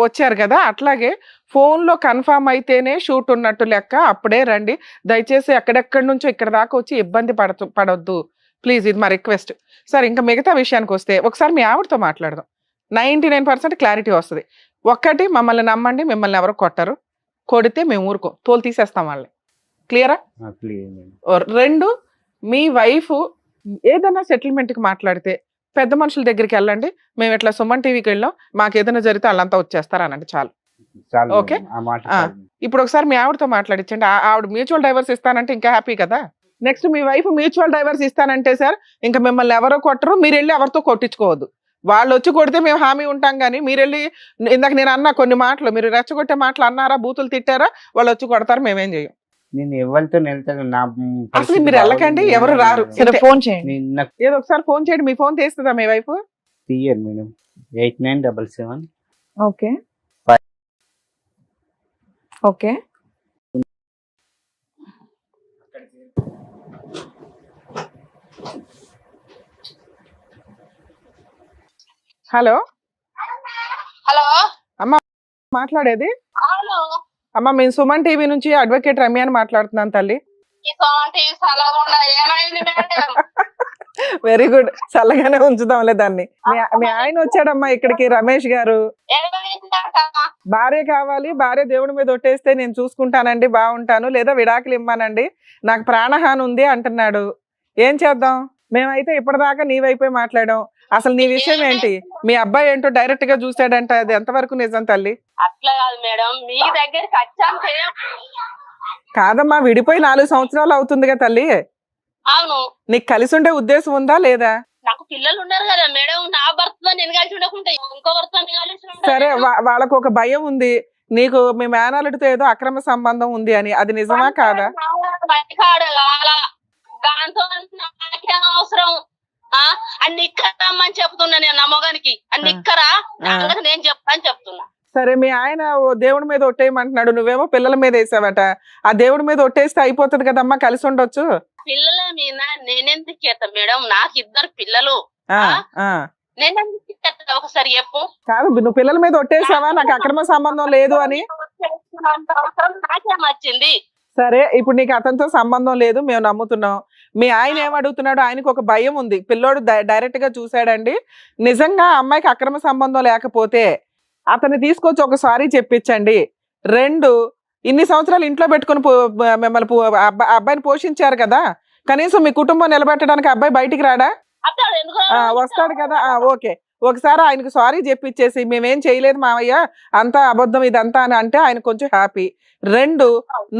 వచ్చారు కదా. అట్లాగే ఫోన్ లో కన్ఫర్మ్ అయితేనే షూట్ ఉన్నట్టు లెక్క, అప్పుడే రండి. దయచేసి ఎక్కడెక్కడి నుంచో ఇక్కడ దాకా వచ్చి ఇబ్బంది పడొద్దు ప్లీజ్, ఇది మా రిక్వెస్ట్ సార్. ఇంకా మిగతా విషయానికి వస్తే ఒకసారి మీ ఆవిడతో మాట్లాడదాం, 99% క్లారిటీ వస్తుంది. ఒక్కటి, మమ్మల్ని నమ్మండి, మిమ్మల్ని ఎవరు కొట్టరు. కొడితే మేము ఊరుకో, తోలు తీసేస్తాం వాళ్ళని. క్లియరా? 2, మీ వైఫ్ ఏదైనా సెటిల్మెంట్కి మాట్లాడితే పెద్ద మనుషుల దగ్గరికి వెళ్ళండి. మేము ఇట్లా సుమన్ టీవీకి వెళ్ళాం, మాకు ఏదైనా జరిగితే వాళ్ళంతా వచ్చేస్తారు అనండి, చాలు. ఓకే, ఇప్పుడు ఒకసారి మీ ఆవిడతో మాట్లాడించండి. ఆవిడ మ్యూచువల్ డైవర్స్ ఇస్తానంటే ఇంకా హ్యాపీ కదా. నెక్స్ట్, మీ వైఫ్ మ్యూచువల్ డైవర్స్ ఇస్తానంటే సార్ ఇంకా మిమ్మల్ని ఎవరో కొట్టరు, మీరు వెళ్ళి ఎవరితో కొట్టించుకోవద్దు. వాళ్ళు వచ్చి కొడితే మేము హామీ ఉంటాం, కానీ మీరు వెళ్ళి ఇందాక నేను అన్నా కొన్ని మాటలు, మీరు రెచ్చగొట్టే మాటలు అన్నారా, బూతులు తిట్టారా, వాళ్ళు వచ్చి కొడతారు, మేమేం చేయం. నేను ఎవరితో అసలు మీరు వెళ్ళకండి, ఎవరు రారు. ఫోన్ చేయండి, ఏదో ఒకసారి ఫోన్ చేయండి. మీ ఫోన్ తీస్తుందా మీ వైఫ్? తీయరు madam. 8977. Okay okay. Hello hello అమ్మా, మాట్లాడేది? అవును. అమ్మ మేము సుమన్ టీవీ నుంచి అడ్వకేట్ రమ్య అని మాట్లాడుతున్నాను తల్లి. ఈ సోంటి సలగుండా ఏమైంది మేడం? వెరీ గుడ్, చల్లగానే ఉంచుదాంలే దాన్ని. మీ ఆయన వచ్చాడమ్మా ఇక్కడికి, రమేష్ గారు. ఏమైందంట? భార్య కావాలి, భార్య దేవుడి మీద ఒట్టేస్తే నేను చూసుకుంటానండి, బాగుంటాను, లేదా విడాకులు ఇమ్మానండి, నాకు ప్రాణహాని ఉంది అంటున్నాడు. ఏం చేద్దాం? మేమైతే ఇప్పటిదాకా నీ వైపే మాట్లాడాం. అసలు నీ విషయం ఏంటి? మీ అబ్బాయి ఏంటో డైరెక్ట్ గా చూసాడంట, అది ఎంతవరకు నిజం తల్లి? అట్లా కాదు మేడం, మీ దగ్గరికి వచ్చాక కాదమ్మా, విడిపోయి 4 సంవత్సరాలు అవుతుందిగా తల్లి. అవును, నీకు కలిసి ఉండే ఉద్దేశం ఉందా లేదా? నాకు పిల్లలు ఉన్నారు కదా మేడం, నా భర్తతో నేను కలిసి ఉండకుండా ఇంకో భర్త కలిసి ఉంటా సరే, మేడం. వాళ్ళకు ఒక భయం ఉంది, నీకు మీ మేనల్లుడితో ఏదో అక్రమ సంబంధం ఉంది అని, అది నిజమా కాదా? బయటకాడు కావాలా? దాంతో నాకేం అవసరం? అన్ని ఇక్కరమ్మని చెప్తున్నా నేను నా మొగానికి, అన్ని ఇక్కరా నేను చెప్తాను చెప్తున్నా. సరే, మీ ఆయన ఓ దేవుడి మీద ఒట్టేయమంటున్నాడు, నువ్వేమో పిల్లల మీద వేసావట. ఆ దేవుడి మీద ఒట్టేస్తే అయిపోతుంది కదమ్మా, కలిసి ఉండొచ్చు. పిల్లల మీద నేనెందుకు చేస్తా మేడం? నాకు 2 పిల్లలు. నేనెందుకు చేస్తా? ఒకసారి చెప్పు. కాదు, నువ్వు పిల్లల మీద ఒట్టేసావా నాకు అక్రమ సంబంధం లేదు అని? నాకేం వచ్చింది? సరే, ఇప్పుడు నీకు అతనితో సంబంధం లేదు, మేము నమ్ముతున్నాం. మీ ఆయన ఏమడుగుతున్నాడు? ఆయనకు ఒక భయం ఉంది, పిల్లోడు డైరెక్ట్ గా చూసాడండి, నిజంగా అమ్మాయికి అక్రమ సంబంధం లేకపోతే అతన్ని తీసుకొచ్చి ఒక సారీ చెప్పించండి. 2, ఇన్ని సంవత్సరాలు ఇంట్లో పెట్టుకుని మిమ్మల్ని అబ్బాయిని పోషించారు కదా, కనీసం మీ కుటుంబం నిలబెట్టడానికి అబ్బాయి బయటికి రాడా? వస్తాడు కదా, ఓకే. ఒకసారి ఆయనకు సారీ చెప్పించేసి మేమేం చేయలేదు మావయ్య, అంతా అబద్ధం ఇదంతా అని అంటే ఆయన కొంచెం హ్యాపీ. 2,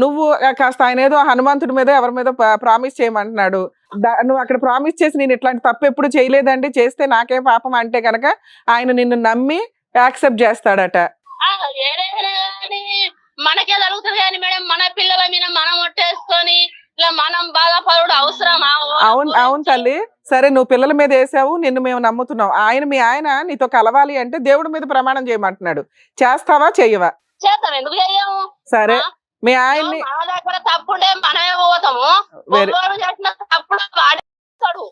నువ్వు కాస్త ఆయన ఏదో హనుమంతుడి మీద ఎవరి మీద ప్రామిస్ చేయమంటున్నాడు, నువ్వు అక్కడ ప్రామిస్ చేసి నేను ఇట్లాంటి తప్పు ఎప్పుడు చేయలేదండి, చేస్తే నాకేం పాపం అంటే కనుక ఆయన నిన్ను నమ్మి యాక్సెప్ట్ చేస్తాడట. మనకే జరుగుతుంది కానీ మేడం, మన పిల్లల మీద మనం ఒట్టేసుకొని ఇలా మనం బాధపడు అవసరమా? అవును తల్లి, సరే నువ్వు పిల్లల మీద వేసావు, నిన్ను మేము నమ్ముతున్నాం. మీ ఆయన నీతో కలవాలి అంటే దేవుడి మీద ప్రమాణం చేయమంటున్నాడు, చేస్తావా చెయ్యవా? చేస్తాం, ఎందుకు చెయ్యము? సరే, మీ ఆయన్ని మన దగ్గర తప్పుంటే మనమే పోతాము, చేసిన తప్పుడు వాడేస్తాడు.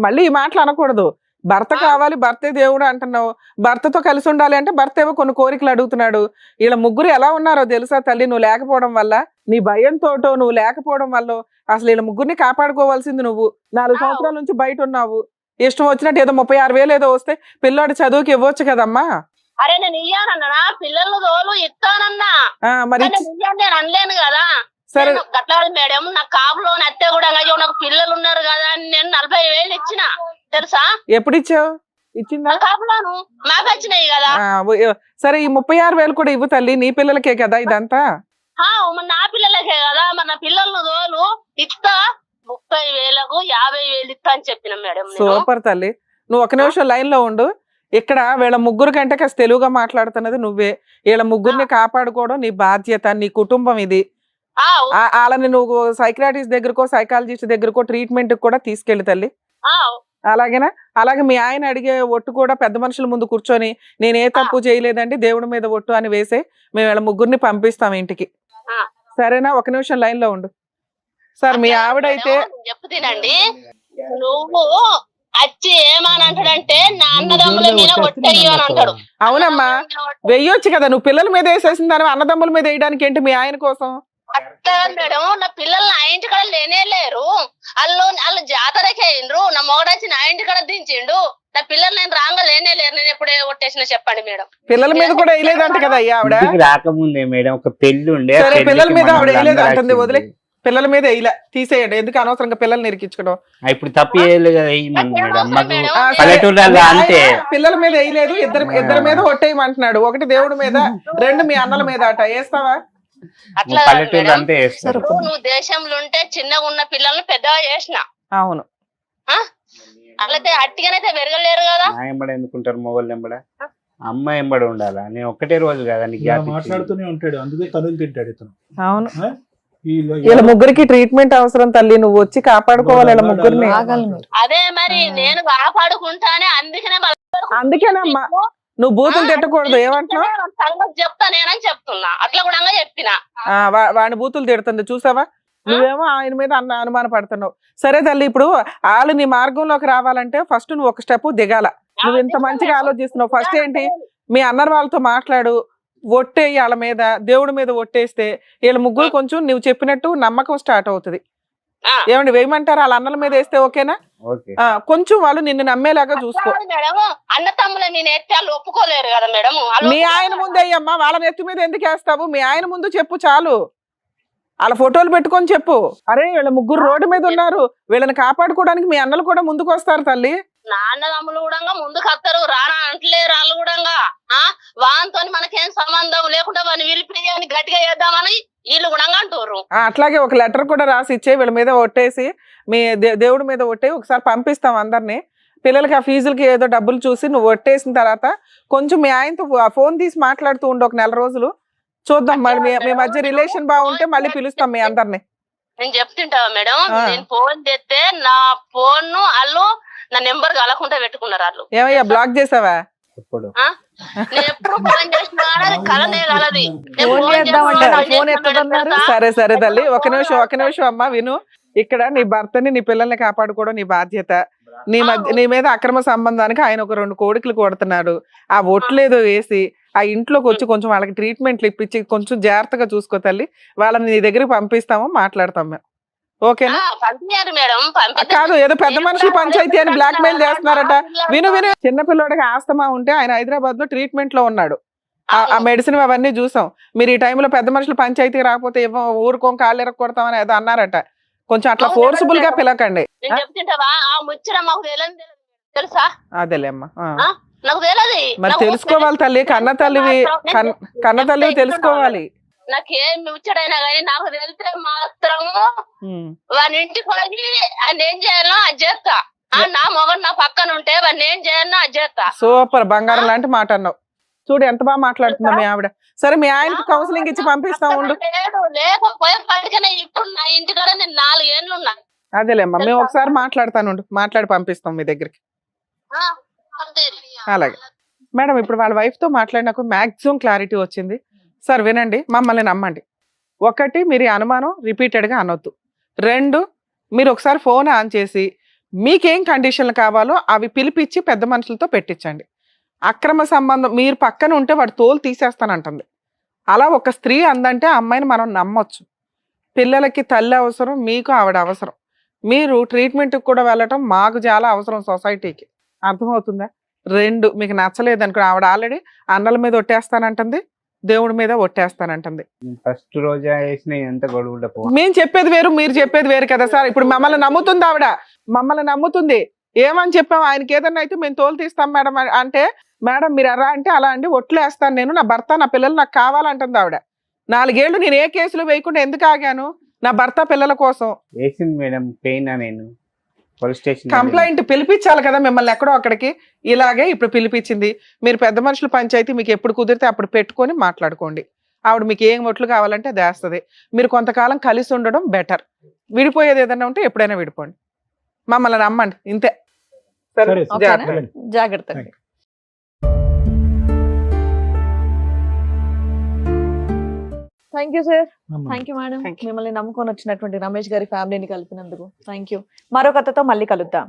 మళ్ళీ ఈ మాటలు అనకూడదు. భర్త కావాలి, భర్తే దేవుడు అంటున్నావు, భర్తతో కలిసి ఉండాలి అంటే భర్త ఏమో కొన్ని కోరికలు అడుగుతున్నాడు. వీళ్ళ ముగ్గురు ఎలా ఉన్నారో తెలుసా తల్లి? నువ్వు లేకపోవడం వల్ల, నీ భయంతోటో నువ్వు లేకపోవడం వల్ల అసలు వీళ్ళ ముగ్గురిని కాపాడుకోవాల్సింది నువ్వు. 4 సంవత్సరాల నుంచి బయట ఉన్నావు, ఇష్టం వచ్చినట్టు ఏదో 36,000 ఏదో వస్తే పిల్లాడి చదువుకి ఇవ్వచ్చు కదమ్మా. అరే నేను ఇయ్యానన్నా, పిల్లలు తోలు ఇస్తానన్నా, మరి నేను అనలేను కదా. సరే గట్లా మేడం, నా కాపులో అత్తే కూడా నాకు పిల్లలు ఉన్నారు కదా అని నేను 40,000 ఇచ్చిన తెలుసా? ఎప్పుడు ఇచ్చావు? ఇచ్చిందా? కాపులోను మాకు వచ్చినాయి కదా. సరే, ఈ 36,000 కూడా ఇవ్వు తల్లి, నీ పిల్లలకే కదా ఇదంతా. నా పిల్లలకే కదా, మన పిల్లలను తోలు ఇస్తా, 30,000కు 50,000 ఇస్తా అని చెప్పిన మేడం. సూపర్ తల్లి, నువ్వు ఒక నిమిషం లైన్ లో ఉండు. ఇక్కడ వీళ్ళ ముగ్గురు కంటే కాస్త తెలుగుగా మాట్లాడుతున్నది నువ్వే. వీళ్ళ ముగ్గురిని కాపాడుకోవడం నీ బాధ్యత, నీ కుటుంబం ఇది. వాళ్ళని నువ్వు సైకియాట్రిస్ట్ దగ్గరకో సైకాలజిస్ట్ దగ్గరకో ట్రీట్మెంట్ కూడా తీసుకెళ్ళి తల్లి, అలాగేనా? అలాగే మీ ఆయన అడిగే ఒట్టు కూడా పెద్ద మనుషుల ముందు కూర్చొని నేను ఏ తప్పు చేయలేదండి, దేవుడి మీద ఒట్టు అని వేసే మేము వీళ్ళ ముగ్గురిని పంపిస్తాం ఇంటికి, సరేనా? ఒక నిమిషం లైన్ లో ఉండు. సార్, మీ ఆవిడైతే చెప్తానండి, నువ్వు వచ్చి ఏమనంటాడంటే నా అన్నదమ్ముల మీద ఒట్టేయ్యు అని అంటాడు. అవునమ్మా, వెయ్యొచ్చు కదా, నువ్వు పిల్లల మీద వేసేసిన దాని అన్నదమ్ముల మీద వేయడానికి ఏంటి మీ ఆయన కోసం? అట్లా మేడం, నా పిల్లలు నా ఇంటి కడ లేనే లేరు, వాళ్ళు జాతరకే అయిండ్రు, నా మొగడొచ్చి నా ఇంటి కడ దించిండు, నా పిల్లలు నేను రాంగా లేనే లేరు, నేను ఎప్పుడే కొట్టేసిన చెప్పండి మేడం. పిల్లల మీద కూడా వేయలేదంట కదా అయ్యా ఆవిడ? రాకముందే మేడం ఒక పెళ్లి ఉండే, పిల్లల మీద ఆవిడ వేయలేదు అంటుంది, వదిలే, పిల్లల మీద వేయలే, తీసేయండి, ఎందుకు అనవసరంగా పిల్లల్ని నిరికించుకోవడం. ఇప్పుడు తప్పు పల్లెటూరులో అంటే పిల్లల మీద వేయలేదు, ఇద్దరి మీద ఒట్టేయమంటున్నాడు, ఒకటి దేవుడి మీద, 2 మీ అన్నల మీద అట, వేస్తావా? అట్లా నువ్వు దేశంలో ఉంటే చిన్నగా ఉన్న పిల్లల్ని పెద్దగా చేసిన. అవును, అట్లయితే అట్టిగానైతే పెరగలేరు కదా. ఎంబడి ఎందుకుంటారు మొగోళ్ళు ఎంబడ, అమ్మ ఎంబడి ఉండాలా? నేను ఒక్కటే రోజు కదా మాట్లాడుతూనే ఉంటాడు, అందుకే తనులు తింటాడు ఇతను. అవును, వీళ్ళ ముగ్గురికి ట్రీట్మెంట్ అవసరం తల్లి, నువ్వు వచ్చి కాపాడుకోవాలి వీళ్ళ ముగ్గురిని. అదే మరి నేను కాపాడుకుంటానే, అందుకేనమ్మా నువ్వు బూతులు తిట్టకూడదు. ఏమంటున్నావు? చెప్తా నేనని చెప్తున్నా, అట్లా కూడా చెప్పిన. వాడిని బూతులు తిడుతుంది చూసావా, నువ్వేమో ఆయన మీద అనుమాన పడుతున్నావు. సరే తల్లి, ఇప్పుడు వాళ్ళు నీ మార్గంలోకి రావాలంటే ఫస్ట్ నువ్వు ఒక స్టెప్ దిగాల. నువ్వు ఇంత మంచిగా ఆలోచిస్తున్నావు, ఫస్ట్ ఏంటి మీ అన్నర్ వాళ్ళతో మాట్లాడు, ఒట్టేయి వాళ్ళ మీద, దేవుడి మీద ఒట్టేస్తే వీళ్ళ ముగ్గురు కొంచెం నువ్వు చెప్పినట్టు నమ్మకం స్టార్ట్ అవుతుంది. ఆ. ఏమండి వేయమంటారా? వాళ్ళ అన్నల మీద వేస్తే ఓకేనా? ఓకే. కొంచెం వాళ్ళు నిన్ను నమ్మేలాగా చూసుకో. కాదు మేడం, అన్న తమ్ముల నేను ఎత్తే వాళ్ళు ఒప్పుకోలేరు కదా మేడం. మీ ఆయన ముందు అయ్యమ్మా, వాళ్ళ నెత్తి మీద ఎందుకు వేస్తావు? మీ ఆయన ముందు చెప్పు చాలు. వాళ్ళ ఫోటోలు పెట్టుకొని చెప్పు. అరే వీళ్ళ ముగ్గురు రోడ్డు మీద ఉన్నారు, వీళ్ళని కాపాడుకోవడానికి మీ అన్నలు కూడా ముందుకు వస్తారు తల్లి. నాన్న తమ్ములు కూడా ముందుకు వస్తారు, రానా అంటలేరు వాళ్ళు కూడా. వానితో మనకేం సంబంధం లేకుండా వాడిని విలిపి అని గట్టిగా చేద్దామని వీళ్ళు కూడా అంటారు. అట్లాగే ఒక లెటర్ కూడా రాసి ఇచ్చే, వీళ్ళ మీద ఒట్టేసి మీ దేవుడి మీద ఒట్టే ఒకసారి పంపిస్తాం అందరినీ. పిల్లలకి ఆ ఫీజులకి ఏదో డబ్బులు చూసి నువ్వు ఒట్టేసిన తర్వాత కొంచెం మీ ఆయనతో ఫోన్ తీసి మాట్లాడుతూ ఉండు ఒక 4 రోజులు. చూద్దాం మరి మీ మధ్య రిలేషన్ బాగుంటే మళ్ళీ పిలుస్తాం మీ అందరినీ. నేను చెప్తుంటావా మేడం, నేను ఫోన్ చేస్తే నా ఫోన్ వాళ్ళు నా నెంబర్ కలకుండా పెట్టుకున్నారు వాళ్ళు. ఏమయ్యా బ్లాక్ చేసావా? ఇప్పుడు నేను ఎప్పుడు ఫోన్ చేసినా అది కలనే కలది. నేను ఫోన్ ఫోన్ చేద్దామంటే చేస్తున్నా, ఫోన్ ఎత్తదన్నారు. సరే తల్లి, ఒక నిమిషం అమ్మా విను. ఇక్కడ నీ భర్తని నీ పిల్లల్ని కాపాడుకోవడం నీ బాధ్యత. నీ మీద అక్రమ సంబంధానికి ఆయన ఒక 2 కోడికలు కొడుతున్నాడు. ఆ ఒట్లేదో వేసి ఆ ఇంట్లోకి వచ్చి కొంచెం వాళ్ళకి ట్రీట్మెంట్లు ఇప్పించి కొంచెం జాగ్రత్తగా చూసుకో తల్లి. వాళ్ళని నీ దగ్గరికి పంపిస్తాము, మాట్లాడతాం మేము. ఓకేనా? పంపించారు మేడం. కాదు, ఏదో పెద్ద మనుషులు పంచాయతీ అని బ్లాక్ మెయిల్ చేస్తున్నారట. విను చిన్నపిల్లడికి ఆస్తమా ఉంటే ఆయన హైదరాబాద్ లో ట్రీట్మెంట్ లో ఉన్నాడు. ఆ మెడిసిన్ అవన్నీ చూసాం. మీరు ఈ టైంలో పెద్ద మనుషులు పంచాయతీ రాకపోతే ఊరుకోం కాళ్ళు ఎరగొడతామని ఏదో అన్నారట. కొంచెం అట్లా ఫోర్స్ఫుల్ గా పిలకండి. నేను చెప్తుంటావా ఆ ముచ్చట మాకు తెలుసా? అదేలేమ్మా, నాకు తెలియదు. మరి తెలుసుకోవాలి తల్లి, కన్న తల్లివి తెలుసుకోవాలి. నాకేం ముచ్చడైనా కానీ నాకు తెలిస్తే మాత్రం వాని ఇంటికి పోయి ఆయన ఏం చేయాలో అది చేస్తా. నా మొగడు నా పక్కన ఉంటే వాడిని ఏం చేయాలో అది చేస్తా. సూపర్, బంగారం లాంటి మాట అన్నావు. చూడు ఎంత బాగా మాట్లాడుతుందా మీ ఆవిడ. సరే మీ ఆయనకి కౌన్సిలింగ్ ఇచ్చి పంపిస్తాం ఉండు. లేకపోయే పడికనే ఇప్పుడు నా ఇంటికాడ నేను 4 ఏళ్ళు ఉన్నా. అదేలేమ్మా, మేము ఒకసారి మాట్లాడతాను, మాట్లాడి పంపిస్తాం మీ దగ్గరికి. అలాగే మేడం, ఇప్పుడు వాళ్ళ వైఫ్ తో మాట్లాడినాక మాక్సిమం క్లారిటీ వచ్చింది. సార్ వినండి, మమ్మల్ని నమ్మండి. 1, మీరు ఈ అనుమానం రిపీటెడ్ గా అనొద్దు. 2, మీరు ఒకసారి ఫోన్ ఆన్ చేసి మీకేం కండిషన్లు కావాలో అవి పిలిపించి పెద్ద మనుషులతో పెట్టించండి. అక్రమ సంబంధం మీరు పక్కన ఉంటే వాడు తోలు తీసేస్తానంటుంది. అలా ఒక స్త్రీ అందంటే ఆ అమ్మాయిని మనం నమ్మొచ్చు. పిల్లలకి తల్లి అవసరం, మీకు ఆవిడ అవసరం. మీరు ట్రీట్మెంట్కి కూడా వెళ్ళటం మాకు చాలా అవసరం సొసైటీకి. అర్థమవుతుందా? 2, మీకు నచ్చలేదు అనుకో, ఆవిడ ఆల్రెడీ అన్నల మీద ఒట్టేస్తానంటుంది, దేవుడి మీద ఒట్టేస్తానంటుంది. ఫస్ట్ రోజా వేసిన ఎంత గొడవలు. మేము చెప్పేది వేరు, మీరు చెప్పేది వేరు కదా సార్. ఇప్పుడు మమ్మల్ని నమ్ముతుంది ఆవిడ, మమ్మల్ని నమ్ముతుంది. ఏమని చెప్పాము, ఆయనకి ఏదన్నా అయితే మేము తోలు తీస్తాం మేడం అంటే, మేడం మీరు ఎరా అంటే అలా అండి ఒట్లేస్తాను నేను, నా భర్త నా పిల్లలు నాకు కావాలంటుంది ఆవిడ. 4 ఏళ్ళు నేను ఏ కేసులు వేయకుండా ఎందుకు ఆగాను? నా భర్త పిల్లల కోసం. వేసింది మేడం, పెయిన్ నేను పోలీస్ స్టేషన్ కంప్లైంట్ పిలిపించాలి కదా మిమ్మల్ని ఎక్కడో అక్కడికి. ఇలాగే ఇప్పుడు పిలిపించింది. మీరు పెద్ద మనుషుల పంచాయతీ మీకు ఎప్పుడు కుదిరితే అప్పుడు పెట్టుకొని మాట్లాడుకోండి. ఆవిడ మీకు ఏం ఒట్లు కావాలంటే అది వేస్తుంది. మీరు కొంతకాలం కలిసి ఉండడం బెటర్. విడిపోయేది ఏదైనా ఉంటే ఎప్పుడైనా విడిపోండి. మమ్మల్ని నమ్మండి, ఇంతే. సరే, ఓకేనా? జాగ్రత్త. Thank you sir. Thank you madam. మిమ్మల్ని నమ్ముకొని వచ్చినటువంటి రమేష్ గారి ఫ్యామిలీని కలిపినందుకు థ్యాంక్ యూ. మరో కథతో మళ్ళీ కలుద్దాం.